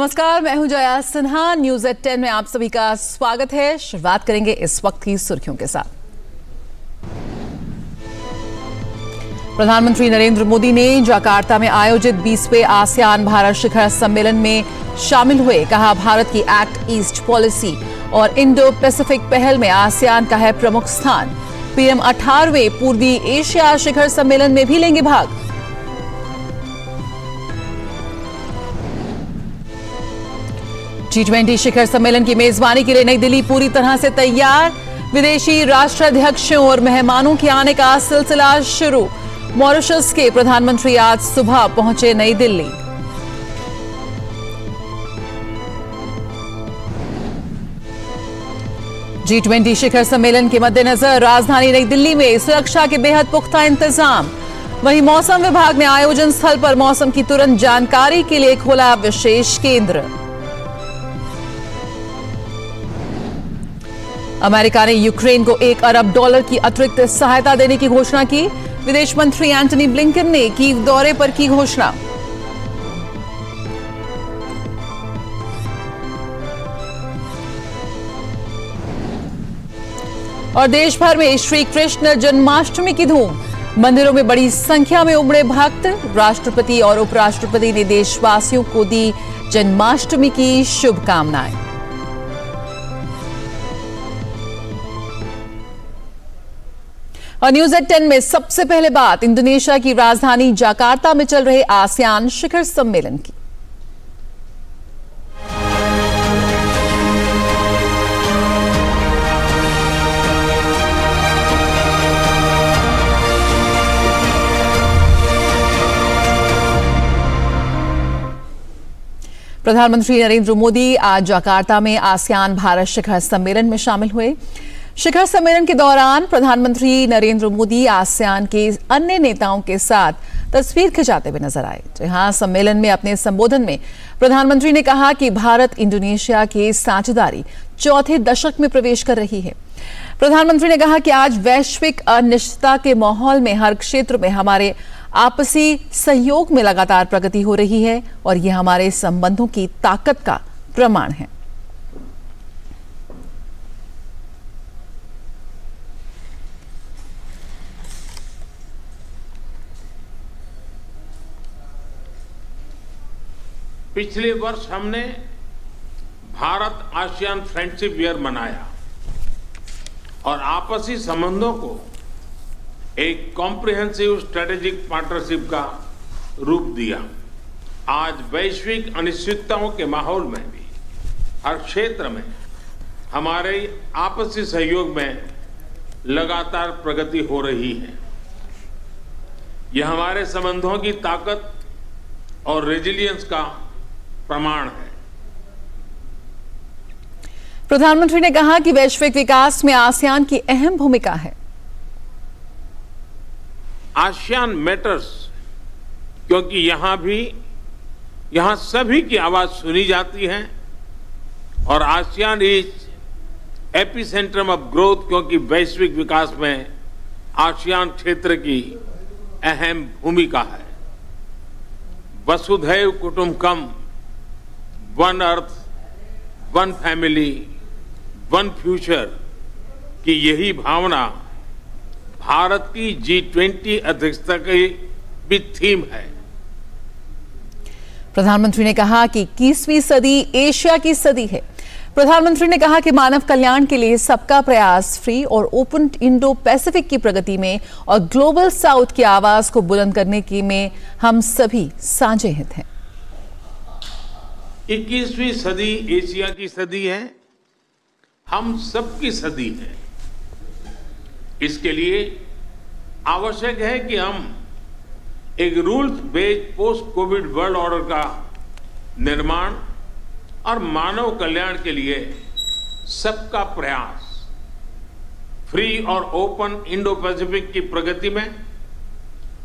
नमस्कार, मैं हूं जया सिन्हा। न्यूज एट 10 में आप सभी का स्वागत है। शुरुआत करेंगे इस वक्त की सुर्खियों के साथ। प्रधानमंत्री नरेंद्र मोदी ने जकार्ता में आयोजित 20वें आसियान भारत शिखर सम्मेलन में शामिल हुए। कहा, भारत की एक्ट ईस्ट पॉलिसी और इंडो पैसिफिक पहल में आसियान का है प्रमुख स्थान। पीएम 18वें पूर्वी एशिया शिखर सम्मेलन में भी लेंगे भाग। G20 शिखर सम्मेलन की मेजबानी के लिए नई दिल्ली पूरी तरह से तैयार। विदेशी राष्ट्राध्यक्षों और मेहमानों के आने का सिलसिला शुरू। मॉरिशस के प्रधानमंत्री आज सुबह पहुंचे नई दिल्ली। G20 शिखर सम्मेलन के मद्देनजर राजधानी नई दिल्ली में सुरक्षा के बेहद पुख्ता इंतजाम। वहीं मौसम विभाग ने आयोजन स्थल पर मौसम की तुरंत जानकारी के लिए खोला विशेष केंद्र। अमेरिका ने यूक्रेन को $1 अरब की अतिरिक्त सहायता देने की घोषणा की। विदेश मंत्री एंटनी ब्लिंकन ने कीव दौरे पर की घोषणा। और देश भर में श्री कृष्ण जन्माष्टमी की धूम। मंदिरों में बड़ी संख्या में उमड़े भक्त। राष्ट्रपति और उपराष्ट्रपति ने देशवासियों को दी जन्माष्टमी की शुभकामनाएं। और न्यूज एट 10 में सबसे पहले बात इंडोनेशिया की राजधानी जकार्ता में चल रहे आसियान शिखर सम्मेलन की। प्रधानमंत्री नरेंद्र मोदी आज जकार्ता में आसियान भारत शिखर सम्मेलन में शामिल हुए। शिखर सम्मेलन के दौरान प्रधानमंत्री नरेंद्र मोदी आसियान के अन्य नेताओं के साथ तस्वीर खिंचाते हुए नजर आए। जहां सम्मेलन में अपने संबोधन में प्रधानमंत्री ने कहा कि भारत इंडोनेशिया की साझेदारी चौथे दशक में प्रवेश कर रही है। प्रधानमंत्री ने कहा कि आज वैश्विक अनिश्चितता के माहौल में हर क्षेत्र में हमारे आपसी सहयोग में लगातार प्रगति हो रही है और यह हमारे संबंधों की ताकत का प्रमाण है। पिछले वर्ष हमने भारत आसियान फ्रेंडशिप ईयर मनाया और आपसी संबंधों को एक कॉम्प्रिहेंसिव स्ट्रेटेजिक पार्टनरशिप का रूप दिया। आज वैश्विक अनिश्चितताओं के माहौल में भी हर क्षेत्र में हमारे आपसी सहयोग में लगातार प्रगति हो रही है। यह हमारे संबंधों की ताकत और रेजिलियंस का प्रमाण है। प्रधानमंत्री ने कहा कि वैश्विक विकास में आसियान की अहम भूमिका है। आसियान मैटर्स क्योंकि यहां सभी की आवाज सुनी जाती है और आसियान इज एपिसेंट्रम ऑफ ग्रोथ क्योंकि वैश्विक विकास में आसियान क्षेत्र की अहम भूमिका है। वसुधैव कुटुंबकम, one earth, one family, one future की यही भावना भारत की G20 अध्यक्षता की भी थीम है। प्रधानमंत्री ने कहा कि 21वीं सदी एशिया की सदी है। प्रधानमंत्री ने कहा कि मानव कल्याण के लिए सबका प्रयास, फ्री और ओपन इंडो पैसिफिक की प्रगति में और ग्लोबल साउथ की आवाज को बुलंद करने की में हम सभी साझे हित हैं। 21वीं सदी एशिया की सदी है, हम सबकी सदी है। इसके लिए आवश्यक है कि हम एक rules based post Covid world order का निर्माण और मानव कल्याण के लिए सबका प्रयास, फ्री और ओपन इंडो पैसिफिक की प्रगति में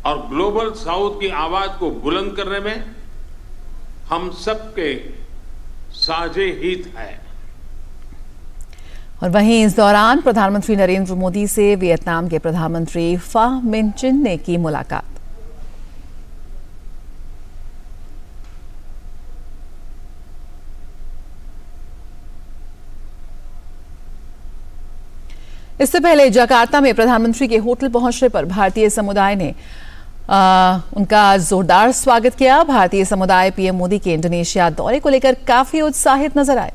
और ग्लोबल साउथ की आवाज को बुलंद करने में हम सबके साझे हित है। और वहीं इस दौरान प्रधानमंत्री नरेंद्र मोदी से वियतनाम के प्रधानमंत्री फाह मिन चिन ने की मुलाकात। इससे पहले जकार्ता में प्रधानमंत्री के होटल पहुंचने पर भारतीय समुदाय ने उनका जोरदार स्वागत किया। भारतीय समुदाय पीएम मोदी के इंडोनेशिया दौरे को लेकर काफी उत्साहित नजर आए।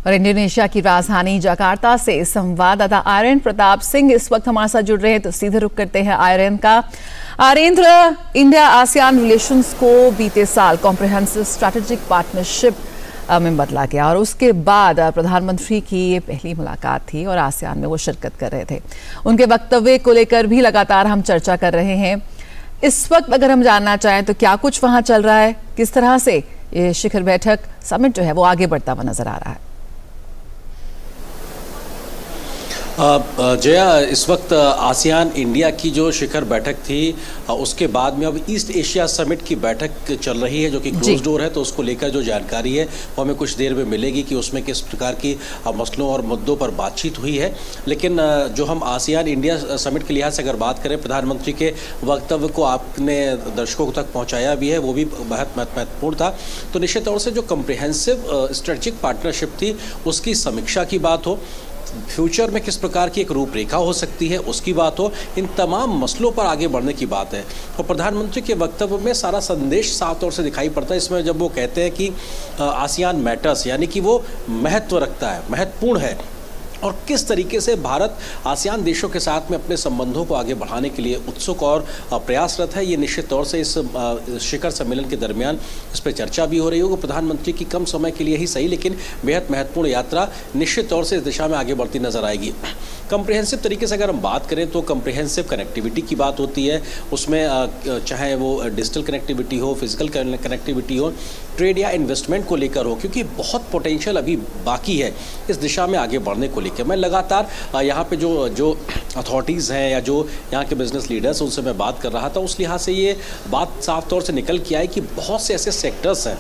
और इंडोनेशिया की राजधानी जकार्ता से संवाददाता आर्यन प्रताप सिंह इस वक्त हमारे साथ जुड़ रहे हैं, तो सीधे रुख करते हैं आर्यन का। आर्यन, इंडिया आसियान रिलेशंस को बीते साल कॉम्प्रिहेंसिव स्ट्रैटेजिक पार्टनरशिप में बदला गया और उसके बाद प्रधानमंत्री की ये पहली मुलाकात थी और आसियान में वो शिरकत कर रहे थे। उनके वक्तव्य को लेकर भी लगातार हम चर्चा कर रहे हैं। इस वक्त अगर हम जानना चाहें तो क्या कुछ वहां चल रहा है, किस तरह से ये शिखर बैठक समिट जो है वो आगे बढ़ता हुआ नजर आ रहा है? जया, इस वक्त आसियान इंडिया की जो शिखर बैठक थी उसके बाद में अब ईस्ट एशिया समिट की बैठक चल रही है जो कि क्लोज डोर है, तो उसको लेकर जो जानकारी है वो हमें कुछ देर में मिलेगी कि उसमें किस प्रकार की मसलों और मुद्दों पर बातचीत हुई है। लेकिन जो हम आसियान इंडिया समिट के लिहाज से अगर बात करें, प्रधानमंत्री के वक्तव्य को आपने दर्शकों तक पहुँचाया भी है, वो भी बहुत महत्वपूर्ण था। तो निश्चित तौर से जो कम्प्रिहेंसिव स्ट्रेटेजिक पार्टनरशिप थी उसकी समीक्षा की बात हो, फ्यूचर में किस प्रकार की एक रूपरेखा हो सकती है उसकी बात हो, इन तमाम मसलों पर आगे बढ़ने की बात है। और प्रधानमंत्री के वक्तव्य में सारा संदेश साफ तौर से दिखाई पड़ता है। इसमें जब वो कहते हैं कि आसियान मैटर्स, यानी कि वो महत्व रखता है, महत्वपूर्ण है, और किस तरीके से भारत आसियान देशों के साथ में अपने संबंधों को आगे बढ़ाने के लिए उत्सुक और प्रयासरत है। ये निश्चित तौर से इस शिखर सम्मेलन के दरमियान इस पर चर्चा भी हो रही होगी। प्रधानमंत्री की कम समय के लिए ही सही लेकिन बेहद महत्वपूर्ण यात्रा निश्चित तौर से इस दिशा में आगे बढ़ती नजर आएगी। कम्प्रिहेंसिव तरीके से अगर हम बात करें तो कम्प्रिहेंसिव कनेक्टिविटी की बात होती है, उसमें चाहे वो डिजिटल कनेक्टिविटी हो, फिजिकल कनेक्टिविटी हो, ट्रेड या इन्वेस्टमेंट को लेकर हो, क्योंकि बहुत पोटेंशियल अभी बाकी है इस दिशा में आगे बढ़ने को लेकर। मैं लगातार यहाँ पे जो अथॉरिटीज़ हैं या जो यहाँ के बिजनेस लीडर्स उनसे मैं बात कर रहा था, उस लिहाज से ये बात साफ तौर से निकल के आई कि बहुत से ऐसे सेक्टर्स हैं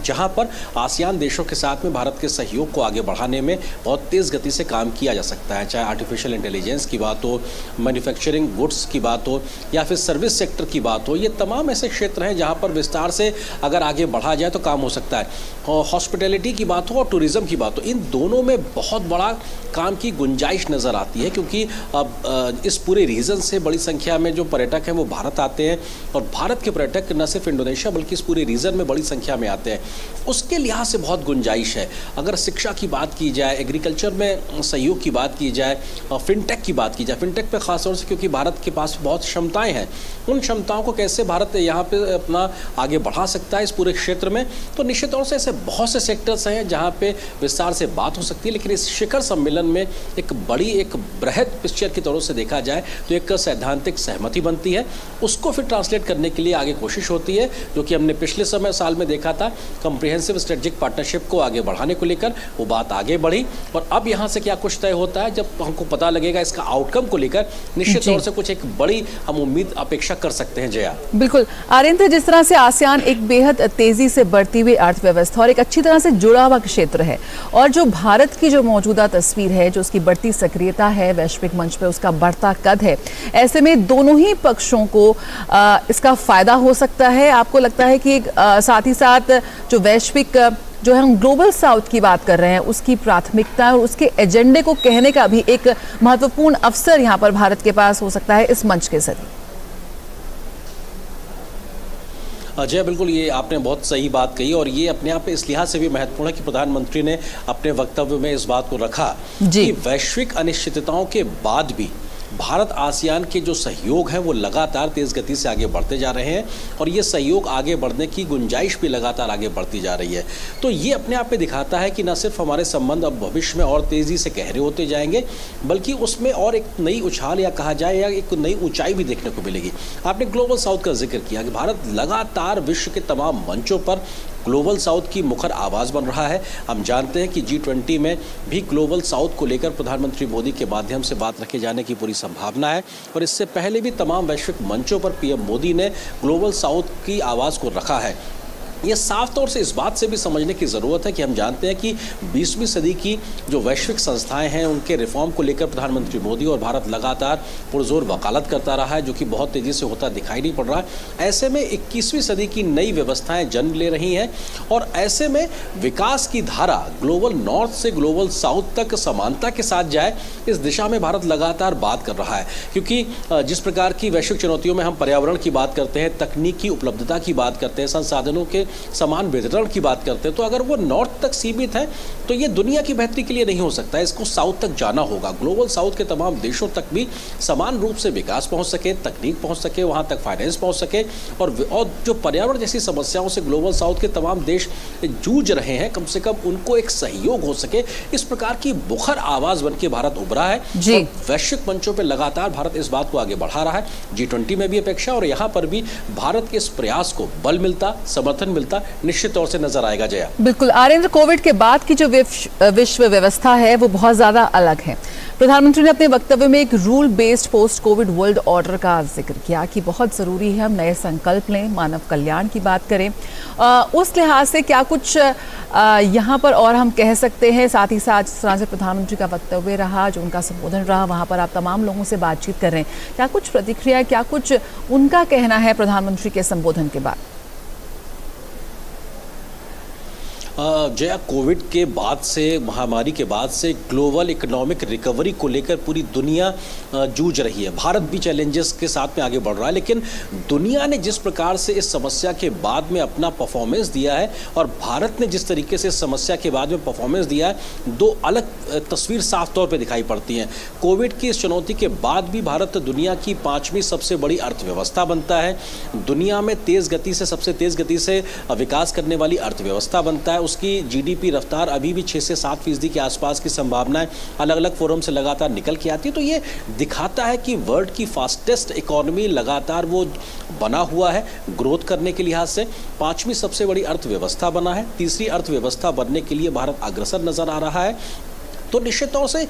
जहां पर आसियान देशों के साथ में भारत के सहयोग को आगे बढ़ाने में बहुत तेज़ गति से काम किया जा सकता है। चाहे आर्टिफिशियल इंटेलिजेंस की बात हो, मैन्युफैक्चरिंग गुड्स की बात हो, या फिर सर्विस सेक्टर की बात हो, ये तमाम ऐसे क्षेत्र हैं जहां पर विस्तार से अगर आगे बढ़ा जाए तो काम हो सकता है। और हॉस्पिटैलिटी की बात हो और टूरिज़्म की बात हो, इन दोनों में बहुत बड़ा काम की गुंजाइश नज़र आती है, क्योंकि अब इस पूरे रीजन से बड़ी संख्या में जो पर्यटक हैं वो भारत आते हैं, और भारत के पर्यटक न सिर्फ इंडोनेशिया बल्कि इस पूरे रीजन में बड़ी संख्या में आते हैं। उसके लिहाज से बहुत गुंजाइश है। अगर शिक्षा की बात की जाए, एग्रीकल्चर में सहयोग की बात की जाए, फिनटेक की बात की जाए, फिनटेक पे खास तौर से क्योंकि भारत के पास बहुत क्षमताएं हैं, उन क्षमताओं को कैसे भारत यहाँ पे अपना आगे बढ़ा सकता है इस पूरे क्षेत्र में, तो निश्चित तौर से ऐसे बहुत से सेक्टर्स हैं जहाँ पे विस्तार से बात हो सकती है। लेकिन इस शिखर सम्मेलन में एक बृहद पिक्चर की तरह से देखा जाए तो एक सैद्धांतिक सहमति बनती है, उसको फिर ट्रांसलेट करने के लिए आगे कोशिश होती है, जो कि हमने पिछले साल में देखा था। कॉम्प्रिहेंसिव स्ट्रेटेजिक पार्टनरशिप को आगे बढ़ाने को लेकर वो बात आगे बढ़ी, और अब यहाँ से क्या कुछ तय होता है जब हमको पता लगेगा इसका आउटकम को लेकर, निश्चित तौर से कुछ एक बड़ी हम उम्मीद अपेक्षा कर सकते हैं। जया, बिल्कुल आर्यन, जिस तरह से आसियान एक बेहद तेजी से बढ़ती हुई अर्थव्यवस्था और एक अच्छी तरह से जुड़ा हुआ क्षेत्र है, और जो भारत की जो मौजूदा तस्वीर है, जो उसकी बढ़ती सक्रियता है वैश्विक मंच पर, उसका बढ़ता कद है, ऐसे में दोनों ही पक्षों को इसका फायदा हो सकता है। आपको लगता है कि साथ ही साथ जो वैश्विक जो हम ग्लोबल साउथ की बात कर रहे हैं उसकी प्राथमिकता और उसके एजेंडे को कहने का भी एक महत्वपूर्ण अवसर यहाँ पर भारत के पास हो सकता है इस मंच के जरिए? जय, बिल्कुल ये आपने बहुत सही बात कही, और ये अपने आप इस लिहाज से भी महत्वपूर्ण है कि प्रधानमंत्री ने अपने वक्तव्य में इस बात को रखा कि वैश्विक अनिश्चितताओं के बाद भी भारत आसियान के जो सहयोग है वो लगातार तेज गति से आगे बढ़ते जा रहे हैं और ये सहयोग आगे बढ़ने की गुंजाइश भी लगातार आगे बढ़ती जा रही है। तो ये अपने आप में दिखाता है कि न सिर्फ हमारे संबंध अब भविष्य में और तेजी से गहरे होते जाएंगे, बल्कि उसमें और एक नई उछाल या कहा जाए या एक नई ऊंचाई भी देखने को मिलेगी। आपने ग्लोबल साउथ का जिक्र किया कि भारत लगातार विश्व के तमाम मंचों पर ग्लोबल साउथ की मुखर आवाज बन रहा है। हम जानते हैं कि G20 में भी ग्लोबल साउथ को लेकर प्रधानमंत्री मोदी के माध्यम से बात रखे जाने की पूरी संभावना है और इससे पहले भी तमाम वैश्विक मंचों पर पीएम मोदी ने ग्लोबल साउथ की आवाज को रखा है। ये साफ तौर से इस बात से भी समझने की ज़रूरत है कि हम जानते हैं कि 20वीं सदी की जो वैश्विक संस्थाएं हैं उनके रिफॉर्म को लेकर प्रधानमंत्री मोदी और भारत लगातार पुरजोर वकालत करता रहा है, जो कि बहुत तेज़ी से होता दिखाई नहीं पड़ रहा है। ऐसे में 21वीं सदी की नई व्यवस्थाएं जन्म ले रही हैं और ऐसे में विकास की धारा ग्लोबल नॉर्थ से ग्लोबल साउथ तक समानता के साथ जाए, इस दिशा में भारत लगातार बात कर रहा है। क्योंकि जिस प्रकार की वैश्विक चुनौतियों में हम पर्यावरण की बात करते हैं, तकनीकी उपलब्धता की बात करते हैं, संसाधनों के समान वितरण की बात करते हैं, तो अगर वो नॉर्थ तक सीमित है तो ये दुनिया की बेहतरी के लिए नहीं हो सकता है, इसको साउथ तक जाना होगा। ग्लोबल साउथ के तमाम देशों तक भी समान रूप से विकास पहुंच सके, तकनीक पहुंच सके, वहां तक फाइनेंस पहुंच सके और जो पर्यावरण जैसी समस्याओं से ग्लोबल साउथ के तमाम देश जूझ रहे हैं, कम से कम उनको एक सहयोग हो सके, इस प्रकार की मुखर आवाज बन के भारत उभरा है और वैश्विक मंचों पर लगातार भारत इस बात को आगे बढ़ा रहा है। G20 में भी अपेक्षा और यहाँ पर भी भारत के इस प्रयास को बल मिलता, समर्थन मिलता निश्चित तौर से नजर आएगा। जया, बिल्कुल आरेंद्र, कोविड के बाद की जो विश्व व्यवस्था है वो बहुत ज्यादा अलग है। प्रधानमंत्री ने अपने वक्तव्य में एक rule based post Covid world order का जिक्र किया कि बहुत जरूरी है हम नए संकल्प लें, मानव कल्याण की बात करें। उस लिहाज से क्या कुछ यहाँ पर और हम कह सकते हैं, साथ ही साथ जिस तरह से प्रधानमंत्री का वक्तव्य रहा, जो उनका संबोधन रहा, वहाँ पर आप तमाम लोगों से बातचीत कर रहे हैं, क्या कुछ प्रतिक्रिया, क्या कुछ उनका कहना है प्रधानमंत्री के संबोधन के बाद? जया, कोविड के बाद से, महामारी के बाद से ग्लोबल इकोनॉमिक रिकवरी को लेकर पूरी दुनिया जूझ रही है। भारत भी चैलेंजेस के साथ में आगे बढ़ रहा है, लेकिन दुनिया ने जिस प्रकार से इस समस्या के बाद में अपना परफॉर्मेंस दिया है और भारत ने जिस तरीके से इस समस्या के बाद में परफॉर्मेंस दिया है, दो अलग तस्वीर साफ तौर पर दिखाई पड़ती हैं। कोविड की इस चुनौती के बाद भी भारत दुनिया की 5वीं सबसे बड़ी अर्थव्यवस्था बनता है, दुनिया में सबसे तेज गति से विकास करने वाली अर्थव्यवस्था बनता है। उसकी जीडीपी रफ्तार अभी भी 6 से 7% के आसपास की संभावनाएं अलग अलग फोरम से लगातार निकल के आती है। तो ये दिखाता है कि वर्ल्ड की फास्टेस्ट इकोनॉमी लगातार वो बना हुआ है ग्रोथ करने के लिहाज से। 5वीं सबसे बड़ी अर्थव्यवस्था बना है, तीसरी अर्थव्यवस्था बनने के लिए भारत अग्रसर नजर आ रहा है। तो निश्चित तौर से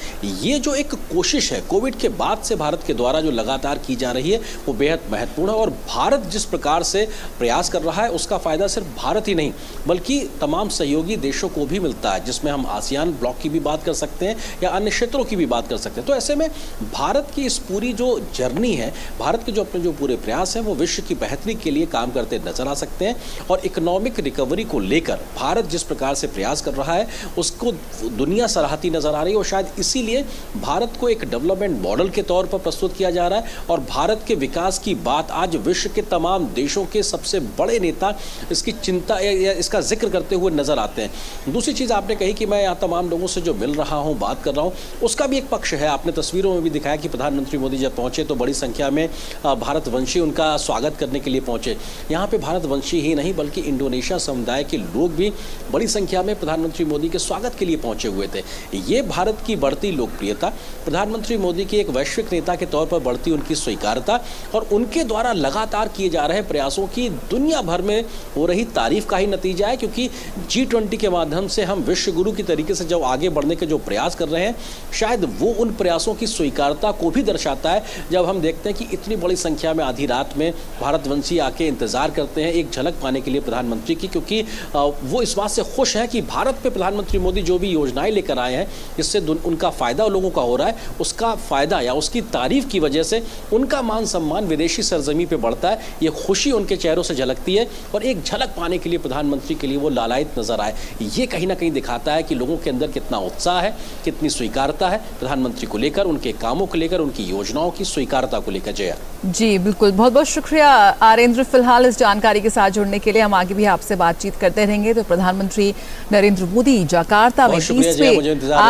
ये जो एक कोशिश है कोविड के बाद से भारत के द्वारा जो लगातार की जा रही है वो बेहद महत्वपूर्ण है और भारत जिस प्रकार से प्रयास कर रहा है उसका फायदा सिर्फ भारत ही नहीं बल्कि तमाम सहयोगी देशों को भी मिलता है, जिसमें हम आसियान ब्लॉक की भी बात कर सकते हैं या अन्य क्षेत्रों की भी बात कर सकते हैं। तो ऐसे में भारत की इस पूरी जो जर्नी है, भारत के जो अपने जो पूरे प्रयास हैं वो विश्व की बेहतरी के लिए काम करते नजर आ सकते हैं और इकोनॉमिक रिकवरी को लेकर भारत जिस प्रकार से प्रयास कर रहा है उसको दुनिया सराहती नजर आ रही है और शायद इसीलिए भारत को एक डेवलपमेंट मॉडल के तौर पर प्रस्तुत किया जा रहा है और भारत के विकास की बात आज विश्व के तमाम देशों के सबसे बड़े नेता इसकी चिंता या इसका जिक्र करते हुए नजर आते हैं। दूसरी चीज़ आपने कही कि मैं यहाँ तमाम लोगों से जो मिल रहा हूँ, बात कर रहा हूँ, उसका भी एक पक्ष है। आपने तस्वीरों में भी दिखाया कि प्रधानमंत्री मोदी जब पहुँचे तो बड़ी संख्या में भारतवंशी उनका स्वागत करने के लिए पहुँचे। यहाँ पे भारतवंशी ही नहीं बल्कि इंडोनेशिया समुदाय के लोग भी बड़ी संख्या में प्रधानमंत्री मोदी के स्वागत के लिए पहुँचे हुए थे। ये भारत की बढ़ती लोकप्रियता, प्रधानमंत्री मोदी की एक वैश्विक नेता के तौर पर बढ़ती उनकी स्वीकार्यता और उनके द्वारा लगातार किए जा रहे प्रयासों की दुनिया भर में हो रही तारीफ का ही नतीजा है। क्योंकि G20 के माध्यम से हम विश्व गुरु की तरीके से जब आगे बढ़ने के जो प्रयास कर रहे हैं, शायद वो उन प्रयासों की स्वीकार्यता को भी दर्शाता है जब हम देखते हैं कि इतनी बड़ी संख्या में आधी रात में भारतवंशी आके इंतजार करते हैं एक झलक पाने के लिए प्रधानमंत्री की, क्योंकि वो इस बात से खुश हैं कि भारत पे प्रधानमंत्री मोदी जो भी योजनाएं लेकर आए हैं इससे उनका फायदा लोगों का हो रहा है, उसका फायदा या उसकी तारीफ की वजह से उनका मान सम्मान विदेशी सरजमी पे बढ़ता है। ये खुशी उनके चेहरों से झलकती है और एक झलक पाने के लिए प्रधानमंत्री के लिए वो लालायित नजर आए, ये कहीं ना कहीं दिखाता है कि लोगों के अंदर कितना उत्साह है, कितनी स्वीकारता है प्रधानमंत्री को लेकर, उनके कामों को लेकर, उनकी योजनाओं की स्वीकारता को लेकर। जया जी बिल्कुल, बहुत बहुत शुक्रिया आरेंद्र फिलहाल इस जानकारी के साथ जुड़ने के लिए। हम आगे भी आपसे बातचीत करते रहेंगे। तो प्रधानमंत्री नरेंद्र मोदी जकार्ता में 20वें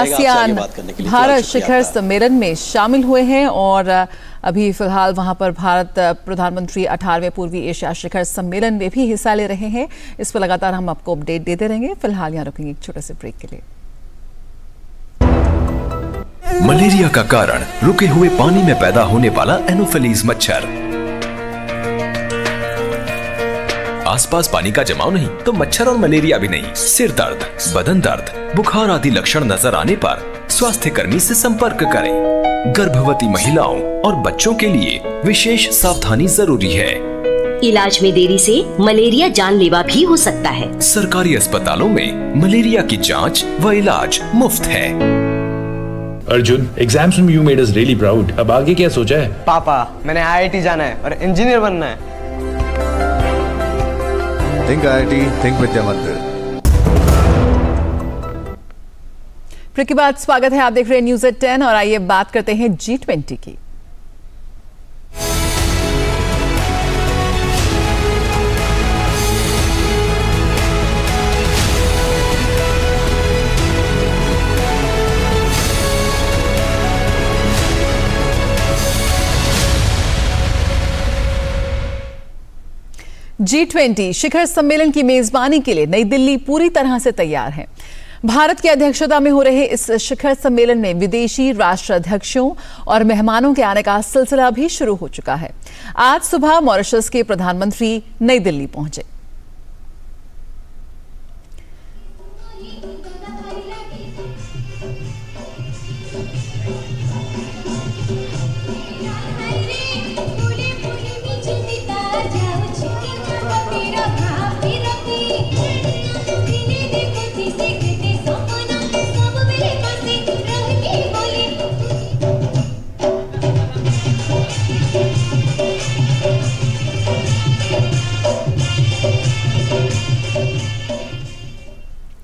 आसियान भारत शिखर सम्मेलन में शामिल हुए हैं और अभी फिलहाल वहां पर भारत प्रधानमंत्री 18वें पूर्वी एशिया शिखर सम्मेलन में भी हिस्सा ले रहे हैं। इस पर लगातार हम आपको अपडेट देते रहेंगे। फिलहाल यहाँ रुकेंगे एक छोटे से ब्रेक के लिए। मलेरिया का कारण रुके हुए पानी में पैदा होने वाला एनोफिलीज मच्छर। आसपास पानी का जमाव नहीं तो मच्छर और मलेरिया भी नहीं। सिर दर्द, बदन दर्द, बुखार आदि लक्षण नजर आने पर स्वास्थ्य कर्मी से संपर्क करें। गर्भवती महिलाओं और बच्चों के लिए विशेष सावधानी जरूरी है। इलाज में देरी से मलेरिया जानलेवा भी हो सकता है। सरकारी अस्पतालों में मलेरिया की जांच व इलाज मुफ्त है। अर्जुन, एग्जाम्स में you made us really proud. अब आगे क्या सोचा है? पापा, मैंने IIT जाना है और इंजीनियर बनना है। Think IIT, think विद्या मंदिर। ब्रेक के बाद स्वागत है, आप देख रहे हैं न्यूज़ एट 10 और आइए बात करते हैं G20 की। G20 शिखर सम्मेलन की मेजबानी के लिए नई दिल्ली पूरी तरह से तैयार है। भारत की अध्यक्षता में हो रहे इस शिखर सम्मेलन में विदेशी राष्ट्राध्यक्षों और मेहमानों के आने का सिलसिला भी शुरू हो चुका है। आज सुबह मॉरिशस के प्रधानमंत्री नई दिल्ली पहुंचे।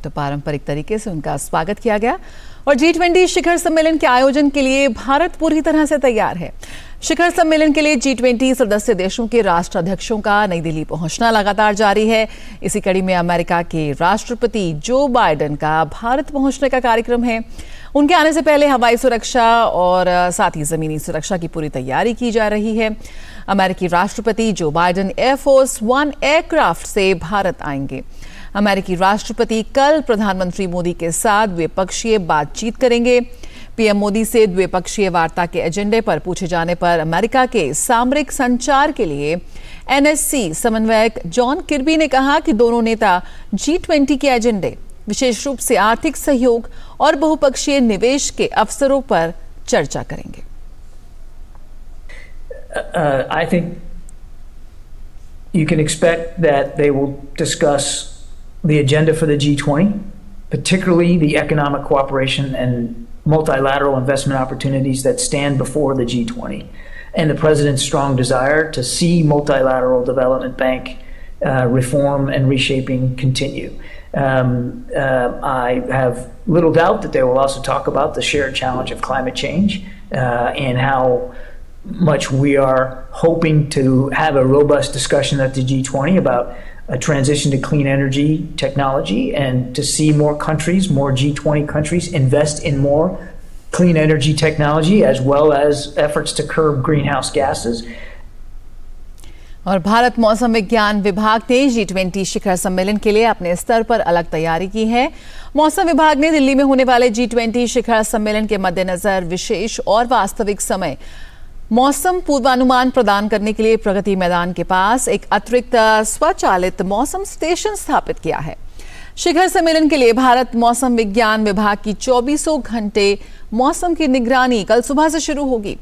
तो पारंपरिक तरीके से उनका स्वागत किया गया और G20 शिखर सम्मेलन के आयोजन के लिए भारत पूरी तरह से तैयार है। शिखर सम्मेलन के लिए G20 सदस्य देशों के राष्ट्राध्यक्षों का नई दिल्ली पहुंचना लगातार जारी है। इसी कड़ी में अमेरिका के राष्ट्रपति जो बाइडेन का भारत पहुंचने का कार्यक्रम है। उनके आने से पहले हवाई सुरक्षा और साथ ही जमीनी सुरक्षा की पूरी तैयारी की जा रही है। अमेरिकी राष्ट्रपति जो बाइडेन एयरफोर्स 1 एयरक्राफ्ट से भारत आएंगे। अमेरिकी राष्ट्रपति कल प्रधानमंत्री मोदी के साथ द्विपक्षीय बातचीत करेंगे। पीएम मोदी से द्विपक्षीय वार्ता के एजेंडे पर पूछे जाने पर अमेरिका के सामरिक संचार के लिए NSC समन्वयक जॉन किर्बी ने कहा कि दोनों नेता G20 के एजेंडे, विशेष रूप से आर्थिक सहयोग और बहुपक्षीय निवेश के अवसरों पर चर्चा करेंगे। I think you can expect that they will discuss the agenda for the G20, particularly the economic cooperation and multilateral investment opportunities that stand before the G20, and the president's strong desire to see multilateral development bank reform and reshaping continue. I have little doubt that they will also talk about the shared challenge of climate change and how much we are hoping to have a robust discussion at the G20 about a transition to clean energy technology and to see more countries, more G20 countries invest in more clean energy technology as well as efforts to curb greenhouse gases. और भारत मौसम विज्ञान विभाग ने G20 शिखर सम्मेलन के लिए अपने स्तर पर अलग तैयारी की है। मौसम विभाग ने दिल्ली में होने वाले G20 शिखर सम्मेलन के मद्देनजर विशेष और वास्तविक समय मौसम पूर्वानुमान प्रदान करने के लिए प्रगति मैदान के पास एक अतिरिक्त स्वचालित मौसम स्टेशन स्थापित किया है। शिखर सम्मेलन के लिए भारत मौसम विज्ञान विभाग की 24 घंटे मौसम की निगरानी कल सुबह से शुरू होगी।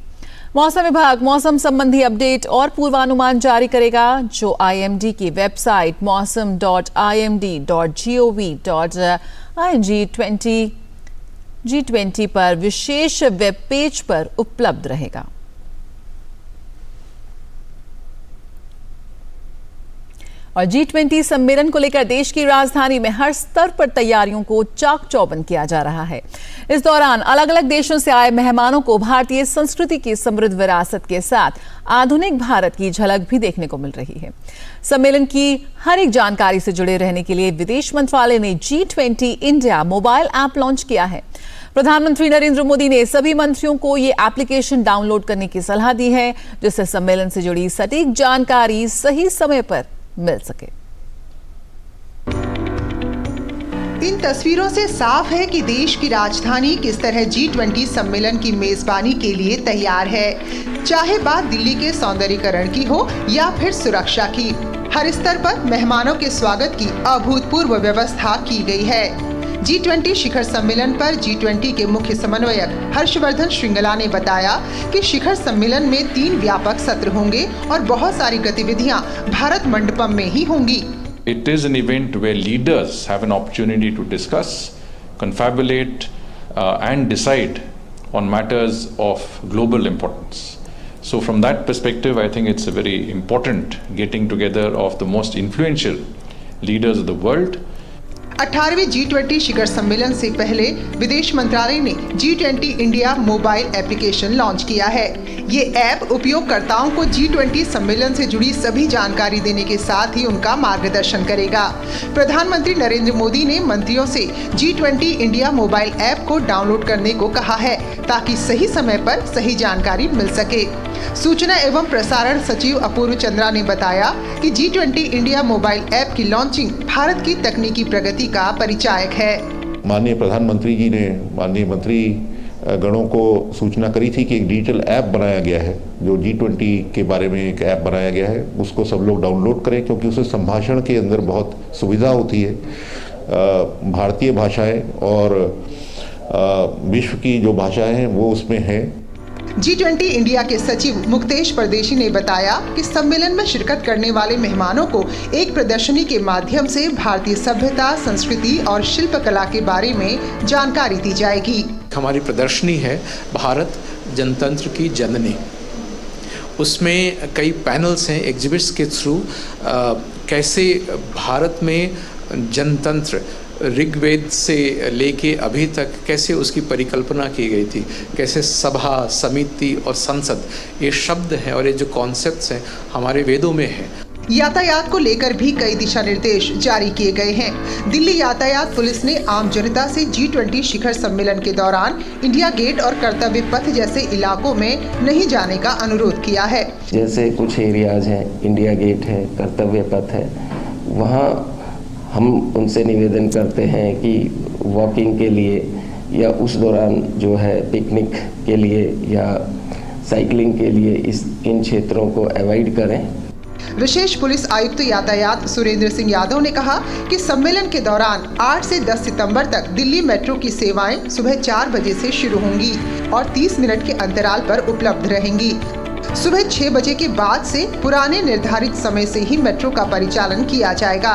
मौसम विभाग मौसम संबंधी अपडेट और पूर्वानुमान जारी करेगा, जो IMD की वेबसाइट mausam.imd.gov.in G20 पर विशेष वेब पेज पर उपलब्ध रहेगा। और G20 सम्मेलन को लेकर देश की राजधानी में हर स्तर पर तैयारियों को चाक चौबंद किया जा रहा है। इस दौरान अलग अलग देशों से आए मेहमानों को भारतीय संस्कृति की समृद्ध विरासत के साथ आधुनिक भारत की झलक भी देखने को मिल रही है। सम्मेलन की हर एक जानकारी से जुड़े रहने के लिए विदेश मंत्रालय ने G20 India mobile app launch किया है। प्रधानमंत्री नरेंद्र मोदी ने सभी मंत्रियों को ये एप्लीकेशन डाउनलोड करने की सलाह दी है, जिससे सम्मेलन से जुड़ी सटीक जानकारी सही समय पर मिल सके। इन तस्वीरों से साफ है कि देश की राजधानी किस तरह G20 सम्मेलन की मेजबानी के लिए तैयार है। चाहे बात दिल्ली के सौंदर्यीकरण की हो या फिर सुरक्षा की, हर स्तर पर मेहमानों के स्वागत की अभूतपूर्व व्यवस्था की गई है। G20 शिखर सम्मेलन पर G20 के मुख्य समन्वयक हर्षवर्धन श्रृंगला ने बताया कि शिखर सम्मेलन में 3 व्यापक सत्र होंगे और बहुत सारी गतिविधियां भारत मंडपम में ही होंगी। It is an event where leaders have an opportunity to discuss, confabulate, and decide on matters of global importance. So from that perspective, I think it's a very important getting together of the most influential leaders of the world. 18वें G20 शिखर सम्मेलन से पहले विदेश मंत्रालय ने G20 India mobile application launch किया है। ये app उपयोगकर्ताओं को G20 सम्मेलन से जुड़ी सभी जानकारी देने के साथ ही उनका मार्गदर्शन करेगा। प्रधानमंत्री नरेंद्र मोदी ने मंत्रियों से G20 इंडिया मोबाइल ऐप को डाउनलोड करने को कहा है, ताकि सही समय पर सही जानकारी मिल सके। सूचना एवं प्रसारण सचिव अपूर्व चंद्रा ने बताया कि G20 इंडिया मोबाइल ऐप की लॉन्चिंग भारत की तकनीकी प्रगति का परिचायक है। माननीय प्रधानमंत्री जी ने माननीय मंत्री गणों को सूचना करी थी कि एक डिजिटल ऐप बनाया गया है, जो G20 के बारे में एक ऐप बनाया गया है, उसको सब लोग डाउनलोड करें, क्योंकि उससे संभाषण के अंदर बहुत सुविधा होती है। भारतीय भाषाएं और विश्व की जो भाषाएं हैं वो उसमें हैं। G20 इंडिया के सचिव मुक्तेश परदेशी ने बताया कि सम्मेलन में शिरकत करने वाले मेहमानों को एक प्रदर्शनी के माध्यम से भारतीय सभ्यता, संस्कृति और शिल्पकला के बारे में जानकारी दी जाएगी। हमारी प्रदर्शनी है भारत जनतंत्र की जननी। उसमें कई पैनल्स हैं एग्जिबिट्स के थ्रू, कैसे भारत में जनतंत्र ऋग्वेद से लेके अभी तक कैसे उसकी परिकल्पना की गई थी, कैसे सभा, समिति और संसद ये शब्द हैं और ये जो कॉन्सेप्ट्स हैं हमारे वेदों में हैं। यातायात को लेकर भी कई दिशा निर्देश जारी किए गए हैं। दिल्ली यातायात पुलिस ने आम जनता से G20 शिखर सम्मेलन के दौरान इंडिया गेट और कर्तव्य पथ जैसे इलाकों में नहीं जाने का अनुरोध किया है। जैसे कुछ एरियाज हैं, इंडिया गेट है, कर्तव्य पथ है, वहाँ हम उनसे निवेदन करते हैं कि वॉकिंग के लिए या उस दौरान जो है पिकनिक के लिए या साइकिलिंग के लिए इन क्षेत्रों को अवॉइड करें। विशेष पुलिस आयुक्त यातायात सुरेंद्र सिंह यादव ने कहा कि सम्मेलन के दौरान 8 से 10 सितंबर तक दिल्ली मेट्रो की सेवाएं सुबह 4 बजे से शुरू होंगी और 30 मिनट के अंतराल पर उपलब्ध रहेंगी। सुबह 6 बजे के बाद से पुराने निर्धारित समय से ही मेट्रो का परिचालन किया जाएगा।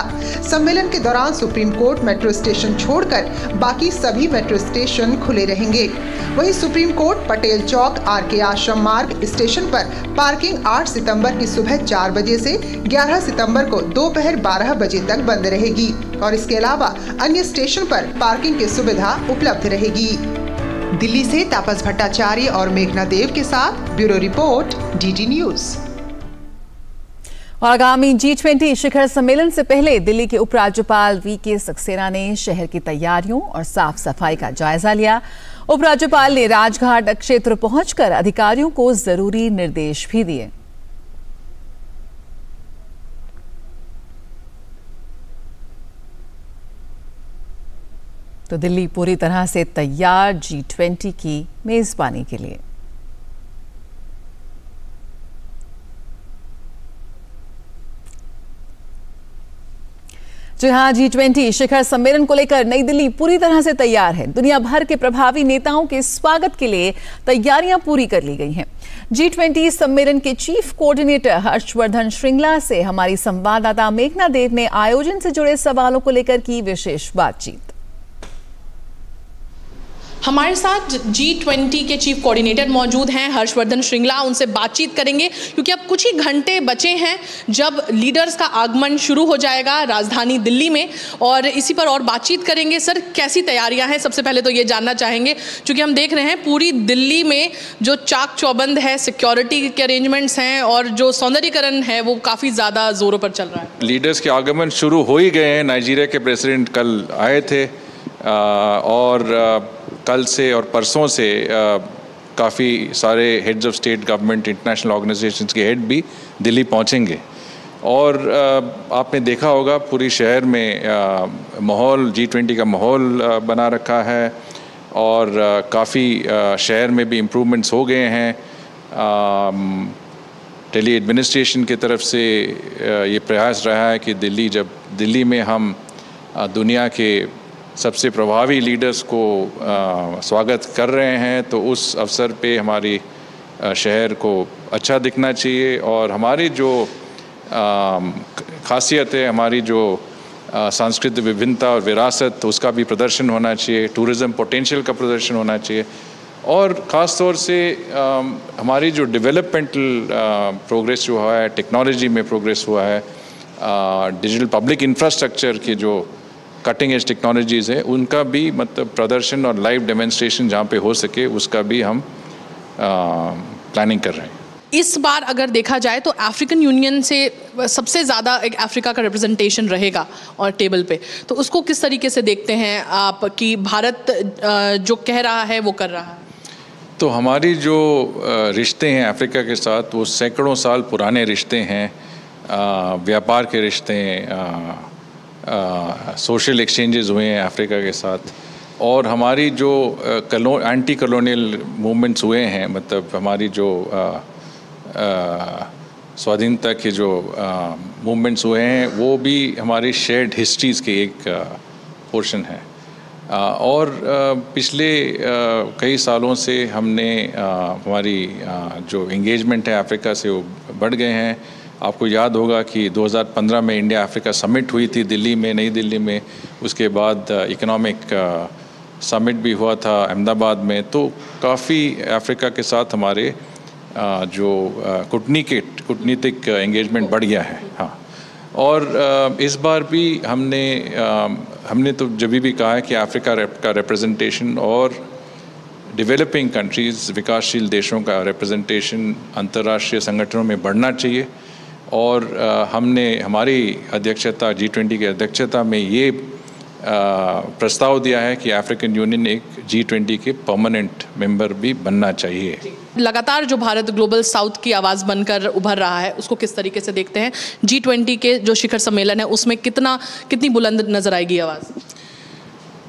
सम्मेलन के दौरान सुप्रीम कोर्ट मेट्रो स्टेशन छोड़कर बाकी सभी मेट्रो स्टेशन खुले रहेंगे। वहीं सुप्रीम कोर्ट, पटेल चौक, RK आश्रम मार्ग स्टेशन पर पार्किंग 8 सितंबर की सुबह 4 बजे से 11 सितंबर को दोपहर 12 बजे तक बंद रहेगी और इसके अलावा अन्य स्टेशन पर पार्किंग की सुविधा उपलब्ध रहेगी। दिल्ली से तापस भट्टाचार्य और मेघना देव के साथ ब्यूरो रिपोर्ट, DD न्यूज। और आगामी G20 शिखर सम्मेलन से पहले दिल्ली के उपराज्यपाल VK सक्सेना ने शहर की तैयारियों और साफ सफाई का जायजा लिया। उपराज्यपाल ने राजघाट क्षेत्र पहुंचकर अधिकारियों को जरूरी निर्देश भी दिए। तो दिल्ली पूरी तरह से तैयार G20 की मेजबानी के लिए। जी हां, G20 शिखर सम्मेलन को लेकर नई दिल्ली पूरी तरह से तैयार है। दुनिया भर के प्रभावी नेताओं के स्वागत के लिए तैयारियां पूरी कर ली गई हैं। G20 सम्मेलन के चीफ कोऑर्डिनेटर हर्षवर्धन श्रृंगला से हमारी संवाददाता मेघना देव ने आयोजन से जुड़े सवालों को लेकर की विशेष बातचीत। हमारे साथ G20 के चीफ कोऑर्डिनेटर मौजूद हैं हर्षवर्धन श्रृंगला। उनसे बातचीत करेंगे क्योंकि अब कुछ ही घंटे बचे हैं जब लीडर्स का आगमन शुरू हो जाएगा राजधानी दिल्ली में, और इसी पर और बातचीत करेंगे। सर, कैसी तैयारियां हैं? सबसे पहले तो ये जानना चाहेंगे क्योंकि हम देख रहे हैं पूरी दिल्ली में जो चाक चौबंद है, सिक्योरिटी के अरेंजमेंट्स हैं और जो सौंदर्यीकरण है वो काफ़ी ज़्यादा जोरों पर चल रहा है। लीडर्स के आगमन शुरू हो ही गए हैं। नाइजीरिया के प्रेसिडेंट कल आए थे और कल से और परसों से काफ़ी सारे heads of state government international organisations के हेड भी दिल्ली पहुंचेंगे। और आपने देखा होगा पूरी शहर में माहौल G20 का माहौल बना रखा है और काफ़ी शहर में भी इम्प्रूवमेंट्स हो गए हैं। दिल्ली एडमिनिस्ट्रेशन की तरफ से ये प्रयास रहा है कि दिल्ली में हम दुनिया के सबसे प्रभावी लीडर्स को स्वागत कर रहे हैं, तो उस अवसर पे हमारी शहर को अच्छा दिखना चाहिए और हमारी जो खासियत है, हमारी जो सांस्कृतिक विभिन्नता और विरासत, उसका भी प्रदर्शन होना चाहिए, टूरिज़्म पोटेंशियल का प्रदर्शन होना चाहिए और ख़ास तौर से हमारी जो डेवलपमेंटल प्रोग्रेस जो हुआ है, टेक्नोलॉजी में प्रोग्रेस हुआ है, डिजिटल पब्लिक इंफ्रास्ट्रक्चर के जो कटिंग एज टेक्नोलॉजीज़ है, उनका भी मतलब प्रदर्शन और लाइव डेमोन्स्ट्रेशन जहाँ पे हो सके उसका भी हम प्लानिंग कर रहे हैं। इस बार अगर देखा जाए तो अफ्रीकन यूनियन से सबसे ज़्यादा एक अफ्रीका का रिप्रेजेंटेशन रहेगा और टेबल पे, तो उसको किस तरीके से देखते हैं आप कि भारत जो कह रहा है वो कर रहा है? तो हमारी जो रिश्ते हैं अफ्रीका के साथ वो सैकड़ों साल पुराने रिश्ते हैं, व्यापार के रिश्ते हैं, सोशल एक्सचेंजेस हुए हैं अफ्रीका के साथ और हमारी जो एंटी कॉलोनियल मूवमेंट्स हुए हैं, मतलब हमारी जो स्वाधीनता के जो मूवमेंट्स हुए हैं वो भी हमारी शेयर्ड हिस्ट्रीज़ के एक पोर्शन है। और पिछले कई सालों से हमने हमारी जो एंगेजमेंट है अफ्रीका से वो बढ़ गए हैं। आपको याद होगा कि 2015 में इंडिया अफ्रीका समिट हुई थी दिल्ली में, नई दिल्ली में, उसके बाद इकोनॉमिक समिट भी हुआ था अहमदाबाद में। तो काफ़ी अफ्रीका के साथ हमारे जो कूटनीतिक एंगेजमेंट बढ़ गया है। हाँ, और इस बार भी हमने तो जब भी कहा है कि अफ्रीका का रिप्रेजेंटेशन और डेवलपिंग कंट्रीज़, विकासशील देशों का रिप्रेजेंटेशन अंतर्राष्ट्रीय संगठनों में बढ़ना चाहिए और हमने हमारी अध्यक्षता G20 की अध्यक्षता में ये प्रस्ताव दिया है कि अफ्रीकन यूनियन एक G20 के परमानेंट मेंबर भी बनना चाहिए। लगातार जो भारत ग्लोबल साउथ की आवाज़ बनकर उभर रहा है उसको किस तरीके से देखते हैं? G20 के जो शिखर सम्मेलन है उसमें कितनी बुलंद नजर आएगी आवाज़?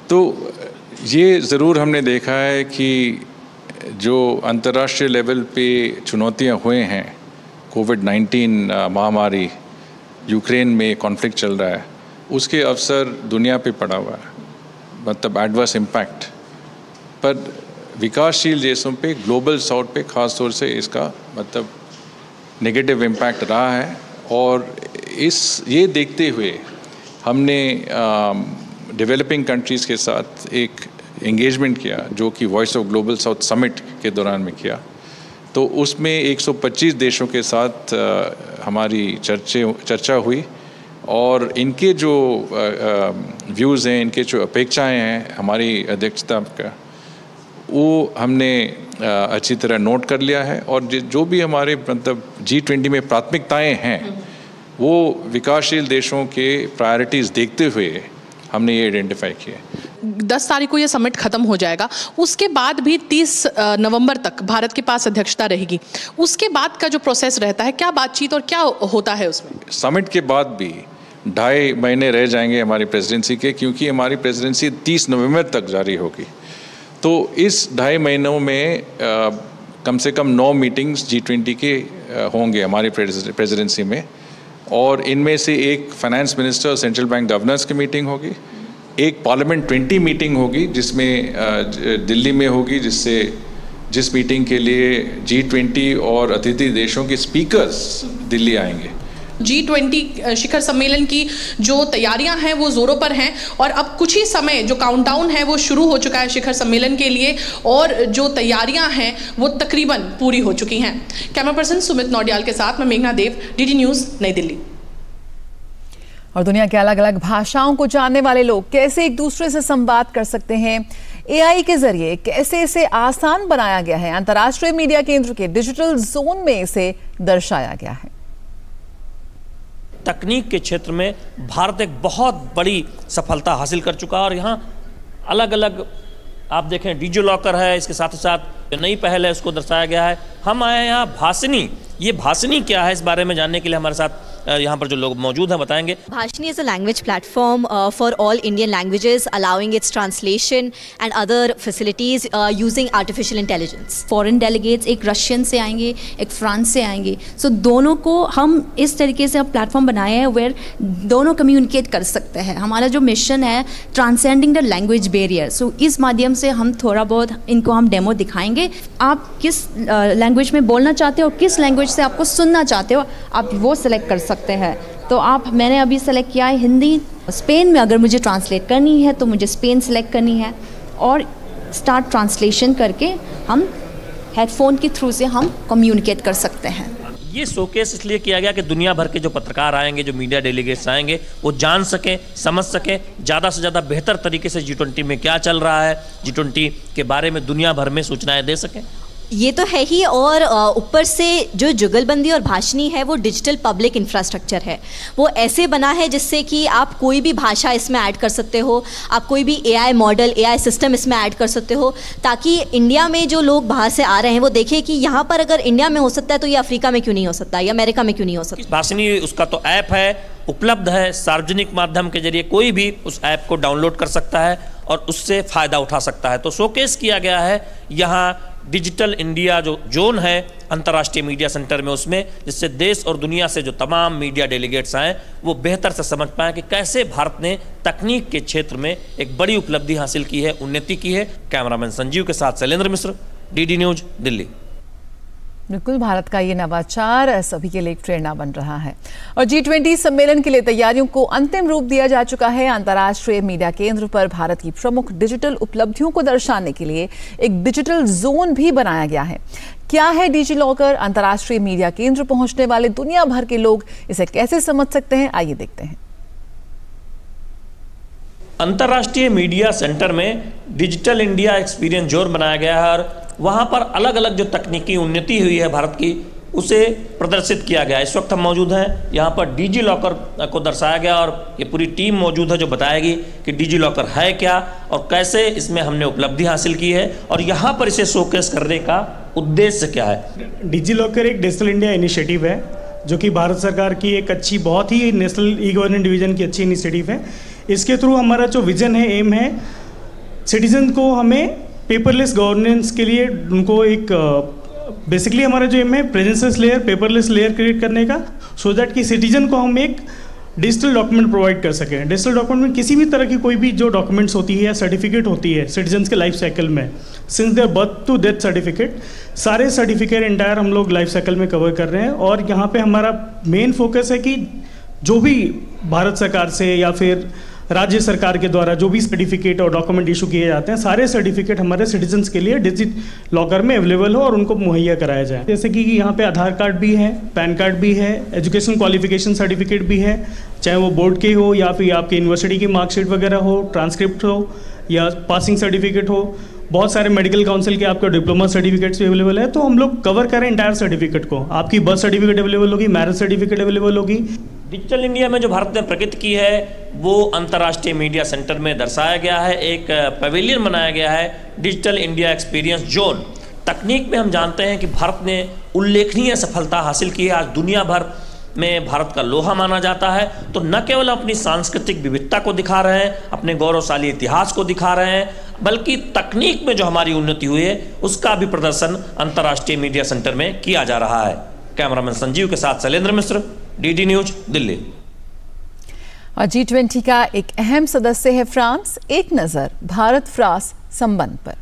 तो ये ज़रूर हमने देखा है कि जो अंतर्राष्ट्रीय लेवल पे चुनौतियाँ हुए हैं, कोविड-19 महामारी, यूक्रेन में कॉन्फ्लिक्ट चल रहा है, उसके अवसर दुनिया पे पड़ा हुआ है, मतलब एडवर्स इम्पैक्ट। पर विकासशील देशों पे, ग्लोबल साउथ पे ख़ास तौर से इसका मतलब नेगेटिव इम्पैक्ट रहा है और ये देखते हुए हमने डेवलपिंग कंट्रीज़ के साथ एक एंगेजमेंट किया जो कि voice of global south summit के दौरान में किया। तो उसमें 125 देशों के साथ हमारी चर्चा हुई और इनके जो व्यूज़ हैं, इनके जो अपेक्षाएं हैं हमारी अध्यक्षता का, वो हमने अच्छी तरह नोट कर लिया है और जो भी हमारे मतलब G20 में प्राथमिकताएं हैं वो विकासशील देशों के प्रायोरिटीज़ देखते हुए हमने ये आइडेंटिफाई किए। 10 तारीख को ये समिट खत्म हो जाएगा, उसके बाद भी 30 नवंबर तक भारत के पास अध्यक्षता रहेगी। उसके बाद का जो प्रोसेस रहता है, क्या बातचीत और क्या होता है उसमें? समिट के बाद भी 2.5 महीने रह जाएंगे हमारी प्रेसिडेंसी के, क्योंकि हमारी प्रेसिडेंसी 30 नवंबर तक जारी होगी। तो इस 2.5 महीनों में कम से कम 9 मीटिंग्स G20 के होंगे हमारी प्रेसिडेंसी में और इनमें से एक फाइनेंस मिनिस्टर और सेंट्रल बैंक गवर्नर्स की मीटिंग होगी, एक पार्लियामेंट 20 मीटिंग होगी जिसमें दिल्ली में होगी, जिस मीटिंग के लिए G20 और अतिथि देशों के स्पीकर्स दिल्ली आएंगे। G20 शिखर सम्मेलन की जो तैयारियां हैं वो जोरों पर हैं और अब कुछ ही समय जो काउंटडाउन है वो शुरू हो चुका है शिखर सम्मेलन के लिए और जो तैयारियां हैं वो तकरीबन पूरी हो चुकी हैं। कैमरा पर्सन सुमित नौडियाल के साथ मैं मेघना देव, DD न्यूज़, नई दिल्ली। और दुनिया के अलग अलग भाषाओं को जानने वाले लोग कैसे एक दूसरे से संवाद कर सकते हैं, AI के जरिए कैसे इसे आसान बनाया गया है, अंतर्राष्ट्रीय मीडिया केंद्र के डिजिटल जोन में इसे दर्शाया गया है। तकनीक के क्षेत्र में भारत एक बहुत बड़ी सफलता हासिल कर चुका है और यहाँ अलग अलग आप देखें डिजी लॉकर है, इसके साथ ही साथ जो नई पहल है उसको दर्शाया गया है। हम आए हैं यहाँ भाषिनी, ये भाषिनी क्या है इस बारे में जानने के लिए हमारे साथ यहाँ पर जो लोग मौजूद हैं बताएंगे। Bhashini is a language platform for all Indian languages, allowing its translation and other facilities using artificial intelligence. Foreign delegates एक रशियन से आएंगे, एक फ्रांस से आएंगे, सो दोनों को हम इस तरीके से प्लेटफॉर्म बनाए हैं वेयर दोनों कम्युनिकेट कर सकते हैं। हमारा जो मिशन है ट्रांसेंडिंग द लैंग्वेज बैरियर, सो इस माध्यम से हम थोड़ा बहुत इनको हम डेमो दिखाएंगे। आप किस लैंग्वेज में बोलना चाहते हो, किस लैंग्वेज से आपको सुनना चाहते हो, आप वो सिलेक्ट कर सकते हैं। तो मैंने अभी सेलेक्ट किया है हिंदी। स्पेन में अगर मुझे ट्रांसलेट करनी है तो मुझे स्पेन सेलेक्ट करनी है और स्टार्ट ट्रांसलेशन करके हम हेडफोन के थ्रू से हम कम्युनिकेट कर सकते हैं। ये शोकेस इसलिए किया गया कि दुनिया भर के जो पत्रकार आएंगे, जो मीडिया डेलीगेट्स आएंगे, वो जान सकें, समझ सकें ज़्यादा से ज़्यादा बेहतर तरीके से G20 में क्या चल रहा है, G20 के बारे में दुनिया भर में सूचनाएं दे सकें। ये तो है ही, और ऊपर से जो जुगलबंदी और भाषिनी है वो डिजिटल पब्लिक इंफ्रास्ट्रक्चर है। वो ऐसे बना है जिससे कि आप कोई भी भाषा इसमें ऐड कर सकते हो, आप कोई भी AI मॉडल, AI सिस्टम इसमें ऐड कर सकते हो, ताकि इंडिया में जो लोग बाहर से आ रहे हैं वो देखें कि यहाँ पर अगर इंडिया में हो सकता है तो ये अफ्रीका में क्यों नहीं हो सकता, या अमेरिका में क्यों नहीं हो सकता। भाषिनी उसका तो ऐप है, उपलब्ध है, सार्वजनिक माध्यम के जरिए कोई भी उस ऐप को डाउनलोड कर सकता है और उससे फ़ायदा उठा सकता है। तो शोकेस किया गया है यहाँ डिजिटल इंडिया जो जोन है अंतर्राष्ट्रीय मीडिया सेंटर में, उसमें जिससे देश और दुनिया से जो तमाम मीडिया डेलीगेट्स आए वो बेहतर से समझ पाएँ कि कैसे भारत ने तकनीक के क्षेत्र में एक बड़ी उपलब्धि हासिल की है, उन्नति की है। कैमरामैन संजीव के साथ शैलेंद्र मिश्र, DD न्यूज, दिल्ली। बिल्कुल, भारत का ये नवाचार सभी के लिए एक प्रेरणा बन रहा है। और G20 सम्मेलन के लिए तैयारियों को अंतिम रूप दिया जा चुका है। अंतर्राष्ट्रीय मीडिया केंद्र पर भारत की प्रमुख डिजिटल उपलब्धियों को दर्शाने के लिए एक डिजिटल जोन भी बनाया गया है। क्या है डिजी लॉकर? अंतर्राष्ट्रीय मीडिया केंद्र पहुंचने वाले दुनिया भर के लोग इसे कैसे समझ सकते हैं, आइए देखते हैं। अंतर्राष्ट्रीय मीडिया सेंटर में डिजिटल इंडिया एक्सपीरियंस जोन बनाया गया है और वहाँ पर अलग अलग जो तकनीकी उन्नति हुई है भारत की उसे प्रदर्शित किया गया। इस वक्त हम मौजूद हैं यहाँ पर डिजी लॉकर को दर्शाया गया और ये पूरी टीम मौजूद है जो बताएगी कि डिजी लॉकर है क्या और कैसे इसमें हमने उपलब्धि हासिल की है और यहाँ पर इसे शोकेस करने का उद्देश्य क्या है। डिजी लॉकर एक डिजिटल इंडिया इनिशिएटिव है जो कि भारत सरकार की एक अच्छी, बहुत ही नेशनल ई गवर्नेंस डिवीजन की अच्छी इनिशिएटिव है। इसके थ्रू हमारा जो विजन है, एम है, सिटीजन को हमें पेपरलेस गवर्नेंस के लिए उनको एक बेसिकली हमारा जो एम है प्रेजेंसलेस लेयर, पेपरलेस लेयर क्रिएट करने का, सो दैट कि सिटीजन को हम एक डिजिटल डॉक्यूमेंट प्रोवाइड कर सकें। डिजिटल डॉक्यूमेंट में किसी भी तरह की कोई भी जो डॉक्यूमेंट्स होती है या सर्टिफिकेट होती है सिटीजन्स के लाइफ साइकिल में, since their birth to death certificate, सारे सर्टिफिकेट एंटायर हम लोग लाइफ साइकिल में कवर कर रहे हैं। और यहाँ पे हमारा मेन फोकस है कि जो भी भारत सरकार से या फिर राज्य सरकार के द्वारा जो भी सर्टिफिकेट और डॉक्यूमेंट इशू किए जाते हैं, सारे सर्टिफिकेट हमारे सिटीजन्स के लिए डिजिटल लॉकर में अवेलेबल हो और उनको मुहैया कराया जाए। जैसे कि यहाँ पे आधार कार्ड भी है, पैन कार्ड भी है, एजुकेशन क्वालिफिकेशन सर्टिफिकेट भी है, चाहे वो बोर्ड के हो या फिर आपके यूनिवर्सिटी की मार्कशीट वगैरह हो, ट्रांसक्रिप्ट हो या पासिंग सर्टिफिकेट हो, बहुत सारे मेडिकल काउंसिल के आपका डिप्लोमा सर्टिफिकेट्स भी अवेलेबल है। तो हम लोग कवर करें इंटायर सर्टिफिकेट को। आपकी बर्थ सर्टिफिकेट अवेलेबल होगी, मैरिज सर्टिफिकेट अवेलेबल होगी। डिजिटल इंडिया में जो भारत ने प्रगति की है वो अंतर्राष्ट्रीय मीडिया सेंटर में दर्शाया गया है। एक पवेलियन बनाया गया है डिजिटल इंडिया एक्सपीरियंस जोन। तकनीक में हम जानते हैं कि भारत ने उल्लेखनीय सफलता हासिल की है। आज दुनिया भर में भारत का लोहा माना जाता है। तो न केवल अपनी सांस्कृतिक विविधता को दिखा रहे हैं, अपने गौरवशाली इतिहास को दिखा रहे हैं, बल्कि तकनीक में जो हमारी उन्नति हुई है उसका भी प्रदर्शन अंतर्राष्ट्रीय मीडिया सेंटर में किया जा रहा है। कैमरामैन संजीव के साथ शैलेंद्र मिश्र, DD न्यूज, दिल्ली। और G20 का एक अहम सदस्य है फ्रांस। एक नजर भारत फ्रांस संबंध पर।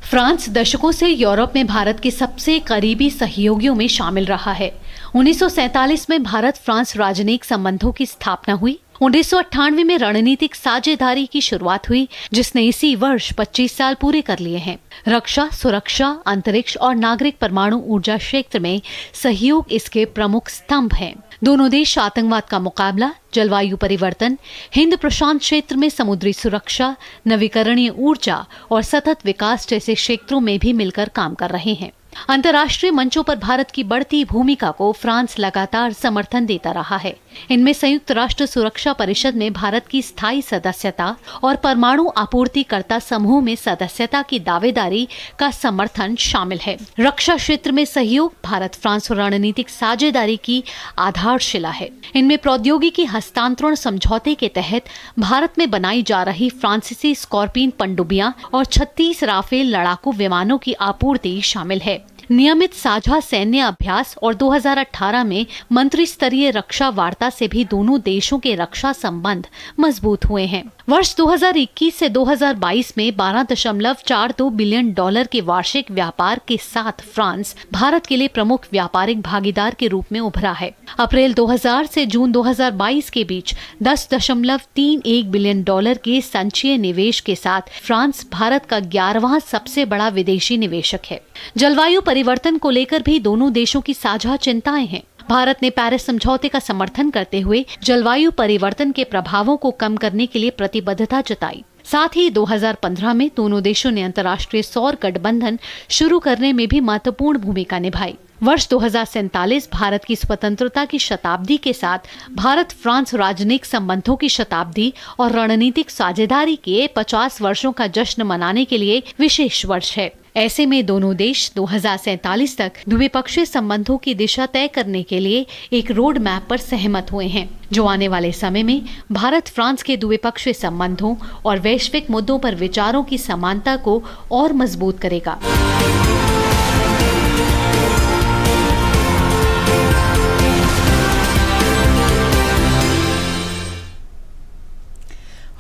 फ्रांस दशकों से यूरोप में भारत के सबसे करीबी सहयोगियों में शामिल रहा है। 1947 में भारत फ्रांस राजनयिक संबंधों की स्थापना हुई। 1998 में रणनीतिक साझेदारी की शुरुआत हुई, जिसने इसी वर्ष 25 साल पूरे कर लिए हैं। रक्षा, सुरक्षा, अंतरिक्ष और नागरिक परमाणु ऊर्जा क्षेत्र में सहयोग इसके प्रमुख स्तंभ हैं। दोनों देश आतंकवाद का मुकाबला, जलवायु परिवर्तन, हिंद प्रशांत क्षेत्र में समुद्री सुरक्षा, नवीकरणीय ऊर्जा और सतत विकास जैसे क्षेत्रों में भी मिलकर काम कर रहे हैं। अंतर्राष्ट्रीय मंचों पर भारत की बढ़ती भूमिका को फ्रांस लगातार समर्थन देता रहा है। इनमें संयुक्त राष्ट्र सुरक्षा परिषद में भारत की स्थायी सदस्यता और परमाणु आपूर्तिकर्ता समूह में सदस्यता की दावेदारी का समर्थन शामिल है। रक्षा क्षेत्र में सहयोग भारत फ्रांस रणनीतिक साझेदारी की आधारशिला है। इनमें प्रौद्योगिकी हस्तांतरण समझौते के तहत भारत में बनाई जा रही फ्रांसीसी स्कॉर्पियन पनडुब्बियां और 36 राफेल लड़ाकू विमानों की आपूर्ति शामिल है। नियमित साझा सैन्य अभ्यास और 2018 में मंत्री स्तरीय रक्षा वार्ता से भी दोनों देशों के रक्षा संबंध मजबूत हुए हैं। वर्ष 2021 से 2022 में $12.42 बिलियन के वार्षिक व्यापार के साथ फ्रांस भारत के लिए प्रमुख व्यापारिक भागीदार के रूप में उभरा है। अप्रैल 2000 से जून 2022 के बीच $10.31 बिलियन के संचयी निवेश के साथ फ्रांस भारत का 11वां सबसे बड़ा विदेशी निवेशक है। जलवायु परिवर्तन को लेकर भी दोनों देशों की साझा चिंताएं हैं। भारत ने पेरिस समझौते का समर्थन करते हुए जलवायु परिवर्तन के प्रभावों को कम करने के लिए प्रतिबद्धता जताई। साथ ही 2015 में दोनों देशों ने अंतर्राष्ट्रीय सौर गठबंधन शुरू करने में भी महत्वपूर्ण भूमिका निभाई। वर्ष 2047 भारत की स्वतंत्रता की शताब्दी के साथ भारत फ्रांस राजनयिक संबंधों की शताब्दी और रणनीतिक साझेदारी के 50 वर्षों का जश्न मनाने के लिए विशेष वर्ष है। ऐसे में दोनों देश 2047 तक द्विपक्षीय संबंधों की दिशा तय करने के लिए एक रोड मैप पर सहमत हुए हैं, जो आने वाले समय में भारत फ्रांस के द्विपक्षीय संबंधों और वैश्विक मुद्दों पर विचारों की समानता को और मजबूत करेगा।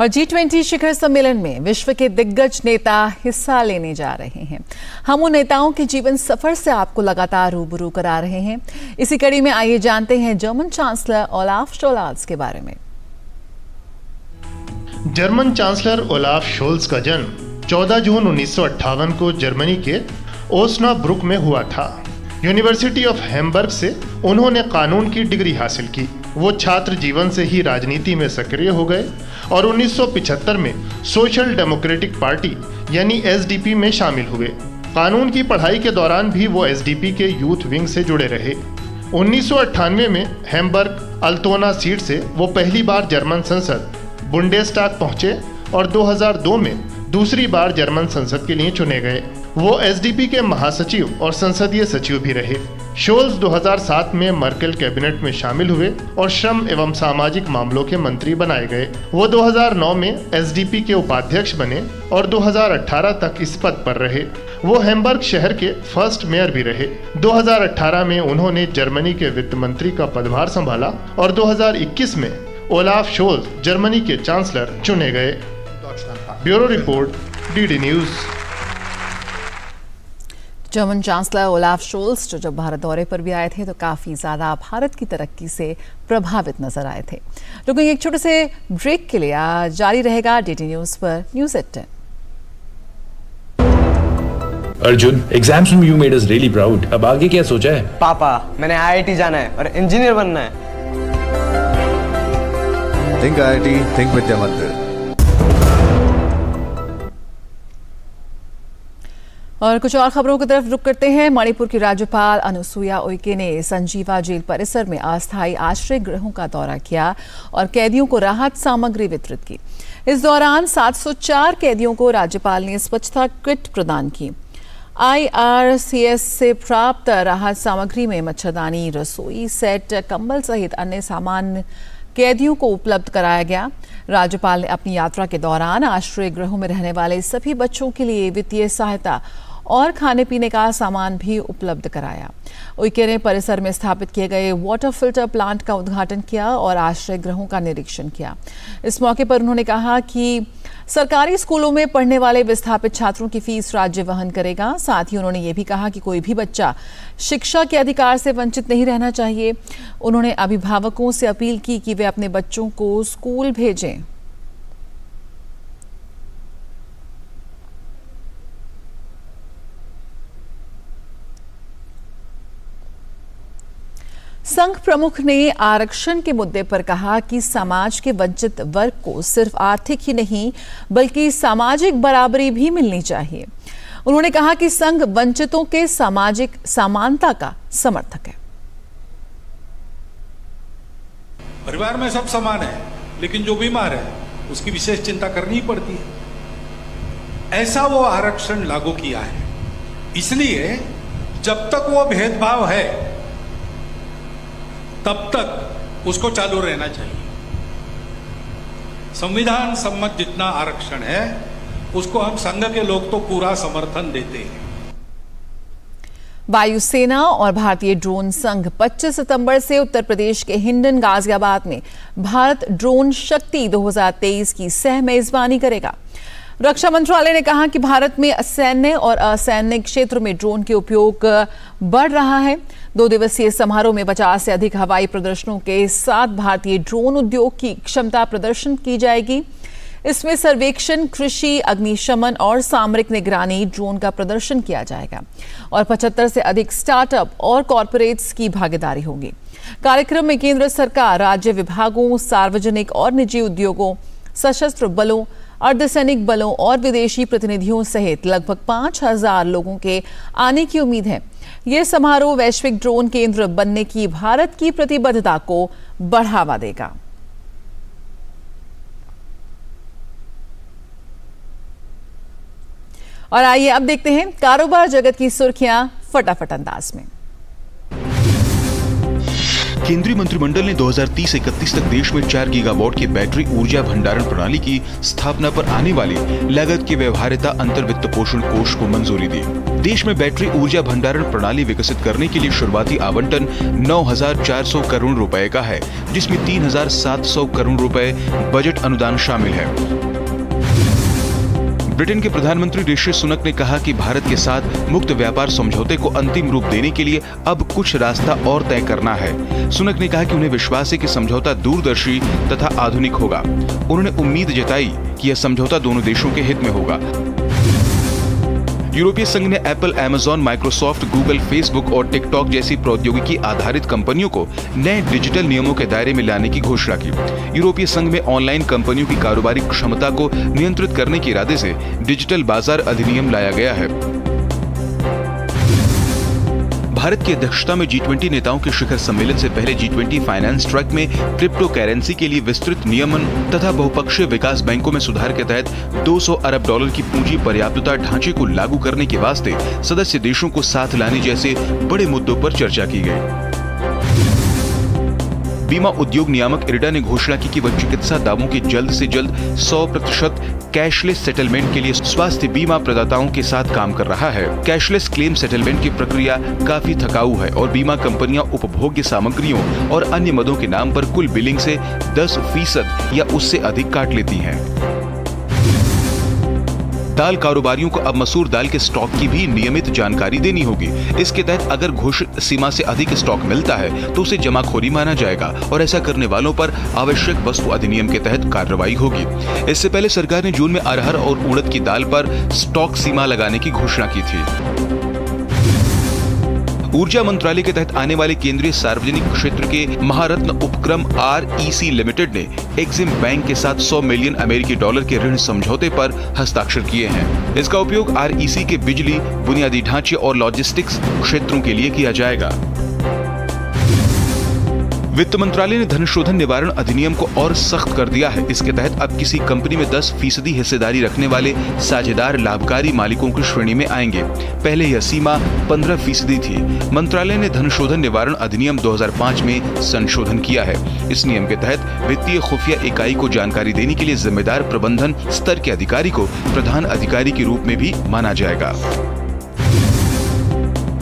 और G20 शिखर सम्मेलन में विश्व के दिग्गज नेता हिस्सा लेने जा रहे हैं। हम उन नेताओं के जीवन सफर से आपको लगातार रूबरू करा रहे हैं। इसी कड़ी में आइए जानते हैं जर्मन चांसलर ओलाफ शोल्ज के बारे में। जर्मन चांसलर ओलाफ शोल्ज का जन्म 14 जून 1958 को जर्मनी के ओस्नाब्रुक में हुआ था। यूनिवर्सिटी ऑफ हैम्बर्ग से उन्होंने कानून की डिग्री हासिल की। वो छात्र जीवन से ही राजनीति में सक्रिय हो गए और 1975 में सोशल डेमोक्रेटिक पार्टी यानी एसडीपी में शामिल हुए। कानून की पढ़ाई के दौरान भी वो एसडीपी के यूथ विंग से जुड़े रहे। 1998 में हैम्बर्ग अल्तोना सीट से वो पहली बार जर्मन संसद बुंडेस्टाग पहुंचे और 2002 में दूसरी बार जर्मन संसद के लिए चुने गए। वो एसडीपी के महासचिव और संसदीय सचिव भी रहे। शोल्ज 2007 में मर्केल कैबिनेट में शामिल हुए और श्रम एवं सामाजिक मामलों के मंत्री बनाए गए। वो 2009 में एसडीपी के उपाध्यक्ष बने और 2018 तक इस पद पर रहे। वो हैम्बर्ग शहर के फर्स्ट मेयर भी रहे। 2018 में उन्होंने जर्मनी के वित्त मंत्री का पदभार संभाला और 2021 में ओलाफ शोल्ज जर्मनी के चांसलर चुने गए। Bureau report, DD news. German chancellor Olaf Scholz जो जब भारत दौरे पर भी आए थे तो काफ़ी ज़्यादा भारत की तरक्की से प्रभावित नजर आए थे। लेकिन एक छोटे से ब्रेक के लिए जारी रहेगा डीडी न्यूज़ पर न्यूज़ एट 10। अर्जुन, एग्जाम्स में you made us really proud. अब आगे क्या सोचा है? पापा, मैंने आईआईटी जाना है और इंजीनियर बनना है। थिंक आईआईटी, थिंक विद्या मंदिर। और कुछ और खबरों की तरफ रुक करते हैं। मणिपुर की राज्यपाल अनुसुईया उइके ने संजीवा जेल परिसर में अस्थायी आश्रय गृहों का दौरा किया और कैदियों को राहत सामग्री वितरित की। इस दौरान 704 कैदियों को राज्यपाल ने स्वच्छता किट प्रदान की। IRCS से प्राप्त राहत सामग्री में मच्छरदानी, रसोई सेट, कंबल सहित अन्य सामान कैदियों को उपलब्ध कराया गया। राज्यपाल ने अपनी यात्रा के दौरान आश्रय गृहों में रहने वाले सभी बच्चों के लिए वित्तीय सहायता और खाने पीने का सामान भी उपलब्ध कराया। उइके ने परिसर में स्थापित किए गए वाटर फिल्टर प्लांट का उद्घाटन किया और आश्रय गृहों का निरीक्षण किया। इस मौके पर उन्होंने कहा कि सरकारी स्कूलों में पढ़ने वाले विस्थापित छात्रों की फीस राज्य वहन करेगा। साथ ही उन्होंने ये भी कहा कि कोई भी बच्चा शिक्षा के अधिकार से वंचित नहीं रहना चाहिए। उन्होंने अभिभावकों से अपील की कि वे अपने बच्चों को स्कूल भेजें। संघ प्रमुख ने आरक्षण के मुद्दे पर कहा कि समाज के वंचित वर्ग को सिर्फ आर्थिक ही नहीं बल्कि सामाजिक बराबरी भी मिलनी चाहिए। उन्होंने कहा कि संघ वंचितों के सामाजिक समानता का समर्थक है। परिवार में सब समान है, लेकिन जो बीमार है उसकी विशेष चिंता करनी पड़ती है। ऐसा वो आरक्षण लागू किया है। इसलिए जब तक वो भेदभाव है तब तक उसको चालू रहना चाहिए। संविधान सम्मत जितना आरक्षण है उसको हम संघ के लोग तो पूरा समर्थन देते हैं। वायुसेना और भारतीय ड्रोन संघ 25 सितंबर से उत्तर प्रदेश के हिंडन गाजियाबाद में भारत ड्रोन शक्ति 2023 की सह मेजबानी करेगा। रक्षा मंत्रालय ने कहा कि भारत में सैन्य और असैन्य क्षेत्र में ड्रोन के उपयोग बढ़ रहा है। 2 दिवसीय समारोह में 50 से अधिक हवाई प्रदर्शनों के साथ भारतीय ड्रोन उद्योग की क्षमता प्रदर्शन की जाएगी। इसमें सर्वेक्षण, कृषि, अग्निशमन और सामरिक निगरानी ड्रोन का प्रदर्शन किया जाएगा और 75 से अधिक स्टार्टअप और कॉरपोरेट्स की भागीदारी होगी। कार्यक्रम में केंद्र सरकार, राज्य विभागों, सार्वजनिक और निजी उद्योगों, सशस्त्र बलों, अर्धसैनिक बलों और विदेशी प्रतिनिधियों सहित लगभग 5000 लोगों के आने की उम्मीद है। यह समारोह वैश्विक ड्रोन केंद्र बनने की भारत की प्रतिबद्धता को बढ़ावा देगा। और आइए अब देखते हैं कारोबार जगत की सुर्खियां फटाफट अंदाज में। केंद्रीय मंत्रिमंडल ने 2030-31 तक देश में 4 गीगावाट की बैटरी ऊर्जा भंडारण प्रणाली की स्थापना पर आने वाली लागत की व्यवहार्यता अंतर वित्त पोषण कोष को मंजूरी दी। देश में बैटरी ऊर्जा भंडारण प्रणाली विकसित करने के लिए शुरुआती आवंटन 9,400 करोड़ रुपए का है, जिसमें 3,700 करोड़ रुपए बजट अनुदान शामिल है। ब्रिटेन के प्रधानमंत्री ऋषि सुनक ने कहा कि भारत के साथ मुक्त व्यापार समझौते को अंतिम रूप देने के लिए अब कुछ रास्ता और तय करना है। सुनक ने कहा कि उन्हें विश्वास है कि समझौता दूरदर्शी तथा आधुनिक होगा। उन्होंने उम्मीद जताई कि यह समझौता दोनों देशों के हित में होगा। यूरोपीय संघ ने Apple, Amazon, Microsoft, Google, Facebook और टिकटॉक जैसी प्रौद्योगिकी आधारित कंपनियों को नए डिजिटल नियमों के दायरे में लाने की घोषणा की। यूरोपीय संघ में ऑनलाइन कंपनियों की कारोबारी क्षमता को नियंत्रित करने के इरादे से डिजिटल बाजार अधिनियम लाया गया है। भारत की अध्यक्षता में G20 नेताओं के शिखर सम्मेलन से पहले G20 फाइनेंस ट्रैक में क्रिप्टो करेंसी के लिए विस्तृत नियमन तथा बहुपक्षीय विकास बैंकों में सुधार के तहत $200 अरब की पूंजी पर्याप्तता ढांचे को लागू करने के वास्ते सदस्य देशों को साथ लाने जैसे बड़े मुद्दों पर चर्चा की गई। बीमा उद्योग नियामक इरडा ने घोषणा की कि वह चिकित्सा दावों के जल्द से जल्द 100% कैशलेस सेटलमेंट के लिए स्वास्थ्य बीमा प्रदाताओं के साथ काम कर रहा है। कैशलेस क्लेम सेटलमेंट की प्रक्रिया काफी थकाऊ है और बीमा कंपनियां उपभोग्य सामग्रियों और अन्य मदों के नाम पर कुल बिलिंग से 10% या उससे अधिक काट लेती हैं। दाल कारोबारियों को अब मसूर दाल के स्टॉक की भी नियमित जानकारी देनी होगी। इसके तहत अगर घोषित सीमा से अधिक स्टॉक मिलता है तो उसे जमाखोरी माना जाएगा और ऐसा करने वालों पर आवश्यक वस्तु अधिनियम के तहत कार्रवाई होगी। इससे पहले सरकार ने जून में अरहर और उड़द की दाल पर स्टॉक सीमा लगाने की घोषणा की थी। ऊर्जा मंत्रालय के तहत आने वाले केंद्रीय सार्वजनिक क्षेत्र के महारत्न उपक्रम REC लिमिटेड ने एक्सिम बैंक के साथ $100 मिलियन अमेरिकी डॉलर के ऋण समझौते पर हस्ताक्षर किए हैं। इसका उपयोग REC के बिजली, बुनियादी ढांचे और लॉजिस्टिक्स क्षेत्रों के लिए किया जाएगा। वित्त मंत्रालय ने धन शोधन निवारण अधिनियम को और सख्त कर दिया है। इसके तहत अब किसी कंपनी में 10% हिस्सेदारी रखने वाले साझेदार लाभकारी मालिकों की श्रेणी में आएंगे। पहले यह सीमा 15% थी। मंत्रालय ने धन शोधन निवारण अधिनियम 2005 में संशोधन किया है। इस नियम के तहत वित्तीय खुफिया इकाई को जानकारी देने के लिए जिम्मेदार प्रबंधन स्तर के अधिकारी को प्रधान अधिकारी के रूप में भी माना जाएगा।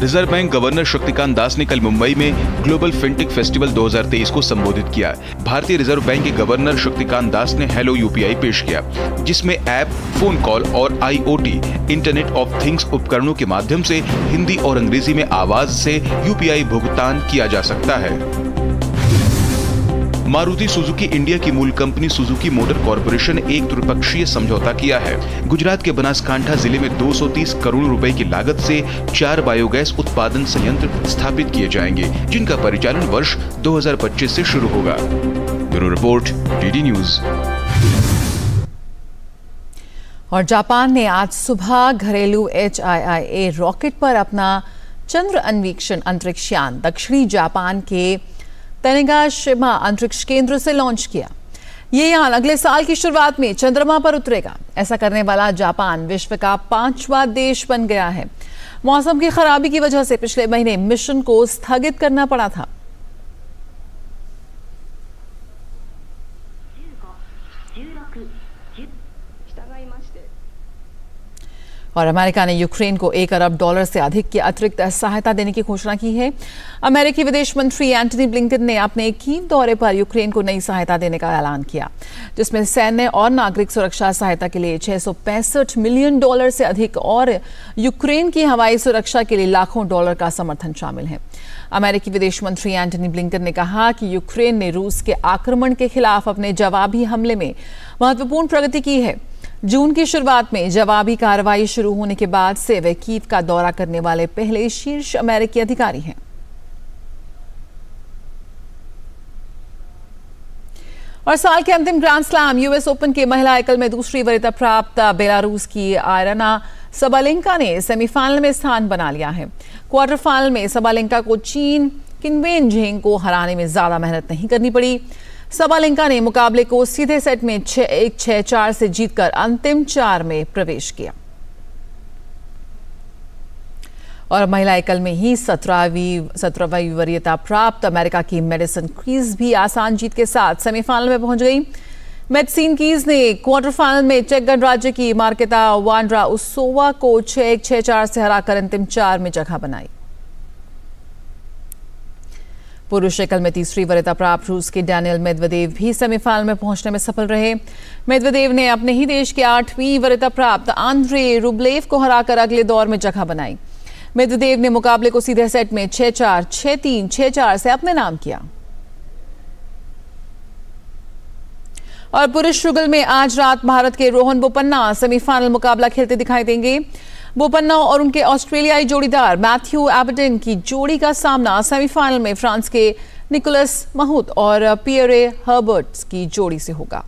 Reserve bank governor Shaktikanta Das ने कल मुंबई में ग्लोबल फिनटेक फेस्टिवल 2023 को संबोधित किया। भारतीय रिजर्व बैंक के गवर्नर शक्तिकांत दास ने हेलो यूपीआई पेश किया, जिसमें ऐप, फोन कॉल और IoT इंटरनेट ऑफ थिंग्स उपकरणों के माध्यम से हिंदी और अंग्रेजी में आवाज से यूपीआई भुगतान किया जा सकता है। मारुति सुजुकी इंडिया की मूल कंपनी सुजुकी मोटर कॉर्पोरेशन ने एक त्रिपक्षीय समझौता किया है। गुजरात के बनासकांठा जिले में 230 करोड़ रुपए की लागत से 4 बायोगैस उत्पादन संयंत्र स्थापित किए जाएंगे, जिनका परिचालन वर्ष 2025 से शुरू होगा। Bureau report, DD news. और जापान ने आज सुबह घरेलू HIIA रॉकेट पर अपना चंद्र अन्वेषण अंतरिक्ष यान दक्षिणी जापान के तनेगाशिमा अंतरिक्ष केंद्र से लॉन्च किया। ये यान अगले साल की शुरुआत में चंद्रमा पर उतरेगा। ऐसा करने वाला जापान विश्व का 5वां देश बन गया है। मौसम की खराबी की वजह से पिछले महीने मिशन को स्थगित करना पड़ा था। और अमेरिका ने यूक्रेन को $1 अरब से अधिक की अतिरिक्त सहायता देने की घोषणा की है। अमेरिकी विदेश मंत्री एंटनी ब्लिंकन ने अपने कीव दौरे पर यूक्रेन को नई सहायता देने का ऐलान किया, जिसमें सैन्य और नागरिक सुरक्षा सहायता के लिए $665 मिलियन से अधिक और यूक्रेन की हवाई सुरक्षा के लिए लाखों डॉलर का समर्थन शामिल है। अमेरिकी विदेश मंत्री एंटनी ब्लिंकन ने कहा कि यूक्रेन ने रूस के आक्रमण के खिलाफ अपने जवाबी हमले में महत्वपूर्ण प्रगति की है। जून की शुरुआत में जवाबी कार्रवाई शुरू होने के बाद से वे कीव का दौरा करने वाले पहले शीर्ष अमेरिकी अधिकारी हैं। और साल के अंतिम ग्रैंड स्लैम US ओपन के महिला एकल में दूसरी वरीयता प्राप्त बेलारूस की आयरना सबालेंका ने सेमीफाइनल में स्थान बना लिया है। क्वार्टर फाइनल में सबालेंका को चीन किनवेन झेंग को हराने में ज्यादा मेहनत नहीं करनी पड़ी। सबालेंका ने मुकाबले को सीधे सेट में 6-1, 6-4 से जीतकर अंतिम 4 में प्रवेश किया। और महिला एकल में ही 17वीं वरीयता प्राप्त अमेरिका की मेडिसन कीज भी आसान जीत के साथ सेमीफाइनल में पहुंच गई। मेडिसन कीज ने क्वार्टर फाइनल में चेक गणराज्य की मार्केता वांड्रा उसोवा को 6-1, 6-4 से हराकर अंतिम 4 में जगह बनाई। पुरुष एकल में तीसरी वरीयता प्राप्त रूस के डैनियल मेदवेदेव भी सेमीफाइनल में पहुंचने में सफल रहे। मेदवेदेव ने अपने ही देश के 8वीं वरीयता प्राप्त आंद्रे रुब्लेव को हराकर अगले दौर में जगह बनाई। मेदवेदेव ने मुकाबले को सीधे सेट में 6-4, 6-3, 6-4 से अपने नाम किया। और पुरुष युगल में आज रात भारत के रोहन बोपन्ना सेमीफाइनल मुकाबला खेलते दिखाई देंगे। बोपन्ना और उनके ऑस्ट्रेलियाई जोड़ीदार मैथ्यू एबर्टन की जोड़ी का सामना सेमीफाइनल में फ्रांस के निकोलस महूत और पियरे हर्बर्ट की जोड़ी से होगा।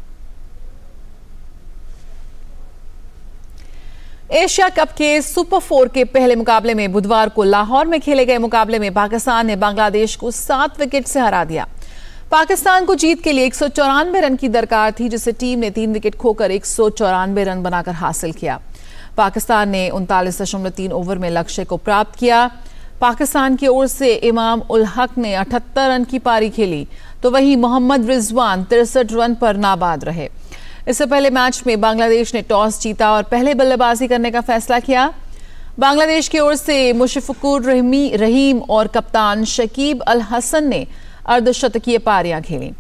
एशिया कप के सुपर 4 के पहले मुकाबले में बुधवार को लाहौर में खेले गए मुकाबले में पाकिस्तान ने बांग्लादेश को 7 विकेट से हरा दिया। पाकिस्तान को जीत के लिए 194 रन की दरकार थी, जिसे टीम ने 3 विकेट खोकर 194 रन बनाकर हासिल किया। पाकिस्तान ने 39.3 ओवर में लक्ष्य को प्राप्त किया। पाकिस्तान की ओर से इमाम उल हक ने 78 रन की पारी खेली, तो वहीं मोहम्मद रिजवान 63 रन पर नाबाद रहे। इससे पहले मैच में बांग्लादेश ने टॉस जीता और पहले बल्लेबाजी करने का फैसला किया। बांग्लादेश की ओर से मुशफिकुर रहीम और कप्तान शकीब अल हसन ने अर्धशतकीय पारियां खेली।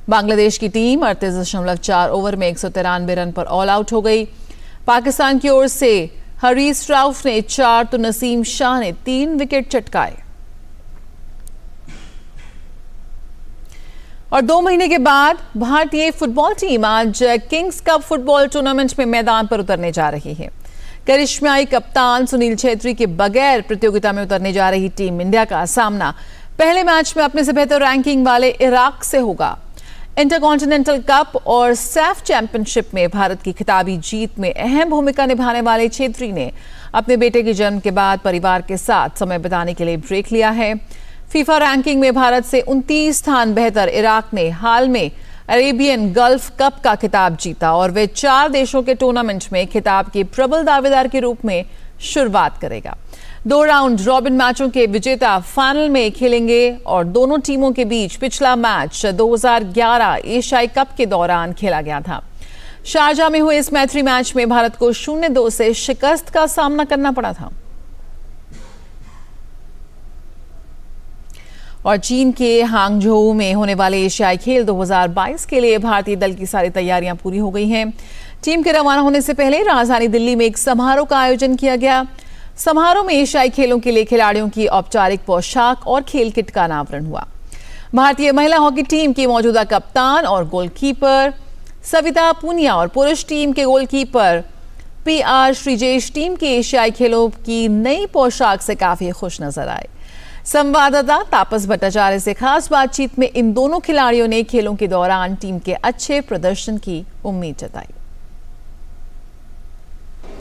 बांग्लादेश की टीम 38.4 ओवर में 193 रन पर ऑल आउट हो गई। पाकिस्तान की ओर से हरीस राउफ ने 4 तो नसीम शाह ने 3 विकेट चटकाए। और 2 महीने के बाद भारतीय फुटबॉल टीम आज किंग्स कप फुटबॉल टूर्नामेंट में मैदान पर उतरने जा रही है। करिश्माई कप्तान सुनील छेत्री के बगैर प्रतियोगिता में उतरने जा रही टीम इंडिया का सामना पहले मैच में अपने से बेहतर रैंकिंग वाले इराक से होगा। इंटरकॉन्टिनेंटल कप और सैफ चैंपियनशिप में भारत की खिताबी जीत में अहम भूमिका निभाने वाले छेत्री ने अपने बेटे के जन्म के बाद परिवार के साथ समय बिताने के लिए ब्रेक लिया है। फीफा रैंकिंग में भारत से 29 स्थान बेहतर इराक ने हाल में अरेबियन गल्फ कप का खिताब जीता और वे 4 देशों के टूर्नामेंट में खिताब के प्रबल दावेदार के रूप में शुरुआत करेगा। 2 राउंड रॉबिन मैचों के विजेता फाइनल में खेलेंगे और दोनों टीमों के बीच पिछला मैच 2011 एशियाई कप के दौरान खेला गया था। शारजाह में हुए इस मैत्री मैच में भारत को 0-2 से शिकस्त का सामना करना पड़ा था। और चीन के हांगझोउ में होने वाले एशियाई खेल 2022 के लिए भारतीय दल की सारी तैयारियां पूरी हो गई हैं। टीम के रवाना होने से पहले राजधानी दिल्ली में एक समारोह का आयोजन किया गया। समारोह में एशियाई खेलों के लिए खिलाड़ियों की औपचारिक पोशाक और खेल किट का अनावरण हुआ। भारतीय महिला हॉकी टीम की मौजूदा कप्तान और गोलकीपर सविता पुनिया और पुरुष टीम के गोलकीपर PR श्रीजेश टीम के एशियाई खेलों की नई पोशाक से काफी खुश नजर आए। संवाददाता तापस भट्टाचार्य से खास बातचीत में इन दोनों खिलाड़ियों ने खेलों के दौरान टीम के अच्छे प्रदर्शन की उम्मीद जताई।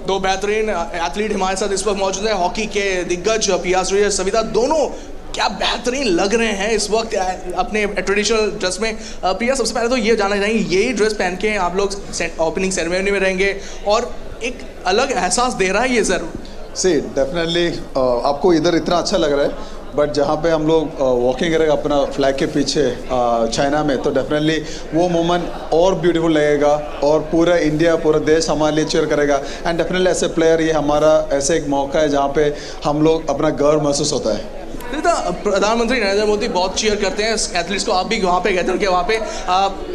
दो बेहतरीन एथलीट हमारे साथ इस वक्त मौजूद है, हॉकी के दिग्गज PR श्रीजेश सविता, दोनों क्या बेहतरीन लग रहे हैं इस वक्त अपने ट्रेडिशनल ड्रेस में। PR, सबसे पहले तो ये जानना चाहेंगे, यही ड्रेस पहन के आप लोग ओपनिंग सेरेमनी में रहेंगे और एक अलग एहसास दे रहा है ये सर? डेफिनेटली आपको इधर इतना अच्छा लग रहा है, बट जहाँ पे हम लोग वॉकिंग करेंगे अपना फ्लैग के पीछे चाइना में, तो डेफिनेटली वो मोमेंट और ब्यूटीफुल लगेगा और पूरा इंडिया, पूरा देश हमारे लिए चीयर करेगा। And definitely as a player ये हमारा ऐसे एक मौका है जहाँ पे हम लोग अपना गर्व महसूस होता है। प्रधानमंत्री नरेंद्र मोदी बहुत चीयर करते हैं एथलीट्स को, आप भी वहाँ पे गए थे, वहाँ पे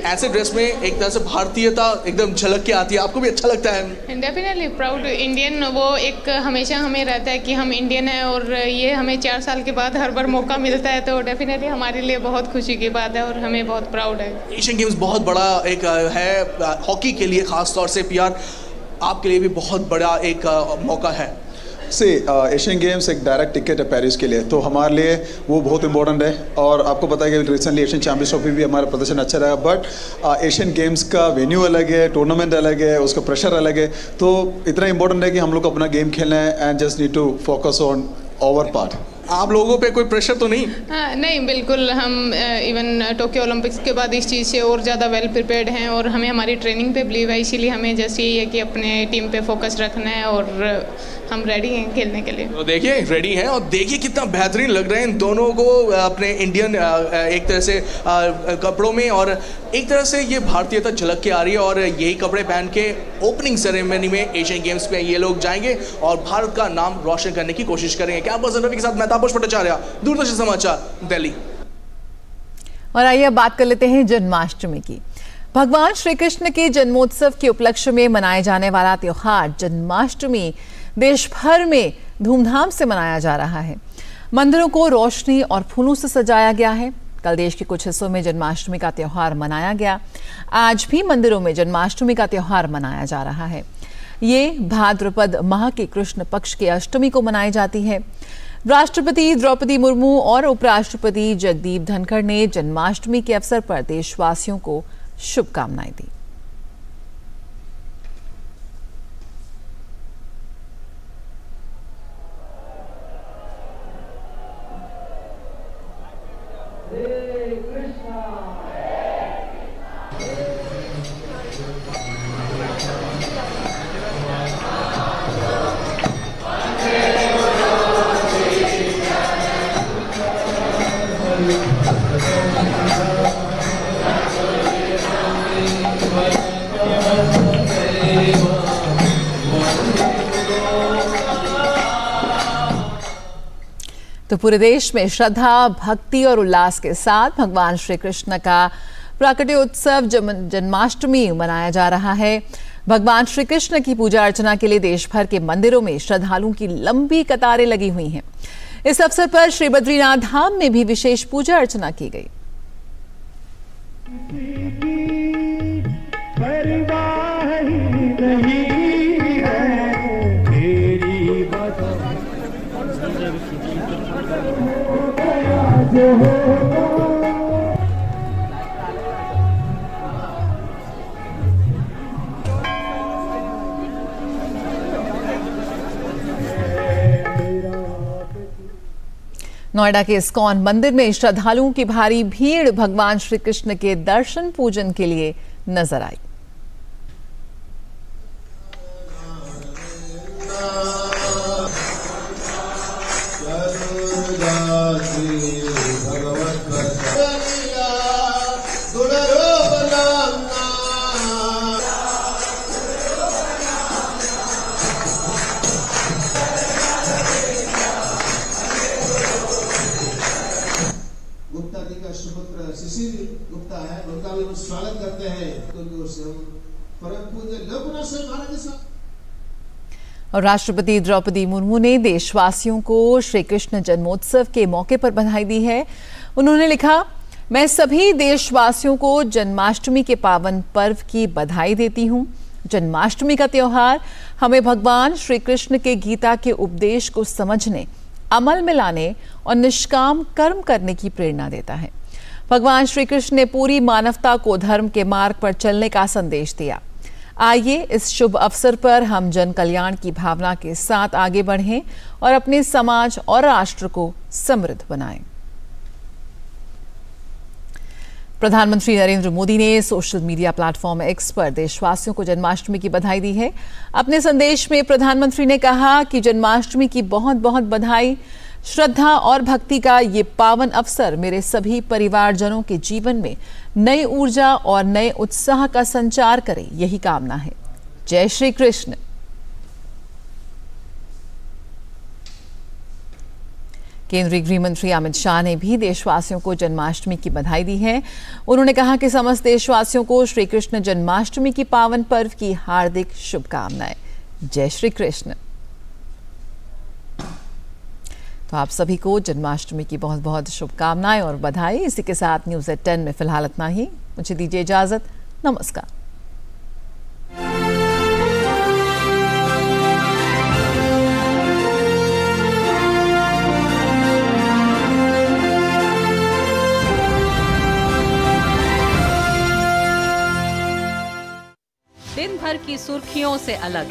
ऐसे ड्रेस में एक तरह से भारतीयता एकदम झलक के आती है, आपको भी अच्छा लगता है? डेफिनेटली प्राउड इंडियन, वो एक हमेशा हमें रहता है कि हम इंडियन हैं और ये हमें 4 साल के बाद हर बार मौका मिलता है, तो डेफिनेटली हमारे लिए बहुत खुशी की बात है और हमें बहुत प्राउड है। एशियन गेम्स बहुत बड़ा एक है हॉकी के लिए, खास तौर से PR आपके लिए भी बहुत बड़ा एक मौका है। एशियन गेम्स एक डायरेक्ट टिकट है पेरिस के लिए, तो हमारे लिए वो बहुत इंपॉर्टेंट है। और आपको पता है कि रिसेंटली एशियन चैंपियंस ट्रॉफी भी हमारा प्रदर्शन अच्छा रहा, बट एशियन गेम्स का वेन्यू अलग है, टूर्नामेंट अलग है, उसका प्रेशर अलग है, तो इतना इंपॉर्टेंट है कि हम लोग को अपना गेम खेलना है and just need to focus on our part. आप लोगों पे कोई प्रेशर तो नहीं? नहीं, बिल्कुल। हम इवन टोक्यो ओलंपिक्स के बाद इस चीज़ से और ज़्यादा वेल प्रिपेयर्ड हैं और हमें हमारी ट्रेनिंग पे बिलीव है, इसीलिए हमें जैसे यही है कि अपने टीम पे फोकस रखना है और हम रेडी हैं खेलने के लिए। तो देखिए रेडी हैं और देखिए कितना बेहतरीन लग रहे हैं इन दोनों को अपने इंडियन एक तरह से कपड़ों में, और एक तरह से ये भारतीयता झलक के आ रही है। और यही कपड़े पहन के ओपनिंग सेरेमनी में एशियन गेम्स में ये लोग जाएंगे और भारत का नाम रोशन करने की कोशिश करेंगे। क्या पर्सन रवि के साथ मैं तापस भट्टाचार्य, दूरदर्शन समाचार, दिल्ली। और आइए बात कर लेते हैं जन्माष्टमी की। भगवान श्री कृष्ण के जन्मोत्सव के उपलक्ष्य में मनाए जाने वाला त्योहार जन्माष्टमी देश भर में धूमधाम से मनाया जा रहा है। मंदिरों को रोशनी और फूलों से सजाया गया है। कल देश के कुछ हिस्सों में जन्माष्टमी का त्योहार मनाया गया। आज भी मंदिरों में जन्माष्टमी का त्योहार मनाया जा रहा है। ये भाद्रपद माह के कृष्ण पक्ष के अष्टमी को मनाई जाती है। राष्ट्रपति द्रौपदी मुर्मू और उपराष्ट्रपति जगदीप धनखड़ ने जन्माष्टमी के अवसर पर देशवासियों को शुभकामनाएं दी। तो पूरे देश में श्रद्धा, भक्ति और उल्लास के साथ भगवान श्री कृष्ण का प्राकट्योत्सव जन्माष्टमी मनाया जा रहा है। भगवान श्री कृष्ण की पूजा अर्चना के लिए देश भर के मंदिरों में श्रद्धालुओं की लंबी कतारें लगी हुई हैं। इस अवसर पर श्री बद्रीनाथ धाम में भी विशेष पूजा अर्चना की गई। नोएडा के इस्कॉन मंदिर में श्रद्धालुओं की भारी भीड़ भगवान श्री कृष्ण के दर्शन पूजन के लिए नजर आई। गुप्ता है, उनका भी हम स्वागत करते हैं। उनकी ओर से हम परम पूज्य लवकुश महाराज जी साहब। और राष्ट्रपति द्रौपदी मुर्मू ने देशवासियों को श्री कृष्ण जन्मोत्सव के मौके पर बधाई दी है। उन्होंने लिखा, मैं सभी देशवासियों को जन्माष्टमी के पावन पर्व की बधाई देती हूँ। जन्माष्टमी का त्योहार हमें भगवान श्री कृष्ण के गीता के उपदेश को समझने, अमल में लाने और निष्काम कर्म करने की प्रेरणा देता है। भगवान श्री कृष्ण ने पूरी मानवता को धर्म के मार्ग पर चलने का संदेश दिया। आइए इस शुभ अवसर पर हम जन कल्याण की भावना के साथ आगे बढ़ें और अपने समाज और राष्ट्र को समृद्ध बनाएं। प्रधानमंत्री नरेंद्र मोदी ने सोशल मीडिया प्लेटफॉर्म एक्स पर देशवासियों को जन्माष्टमी की बधाई दी है। अपने संदेश में प्रधानमंत्री ने कहा कि जन्माष्टमी की बहुत बहुत बधाई। श्रद्धा और भक्ति का ये पावन अवसर मेरे सभी परिवारजनों के जीवन में नई ऊर्जा और नए उत्साह का संचार करे, यही कामना है। जय श्री कृष्ण। केंद्रीय गृह मंत्री अमित शाह ने भी देशवासियों को जन्माष्टमी की बधाई दी है। उन्होंने कहा कि समस्त देशवासियों को श्री कृष्ण जन्माष्टमी की पावन पर्व की हार्दिक शुभकामनाएं। जय श्री कृष्ण। तो आप सभी को जन्माष्टमी की बहुत बहुत शुभकामनाएं और बधाई। इसी के साथ न्यूज़ एट 10 में फिलहाल इतना ही। मुझे दीजिए इजाजत। नमस्कार। दिन भर की सुर्खियों से अलग,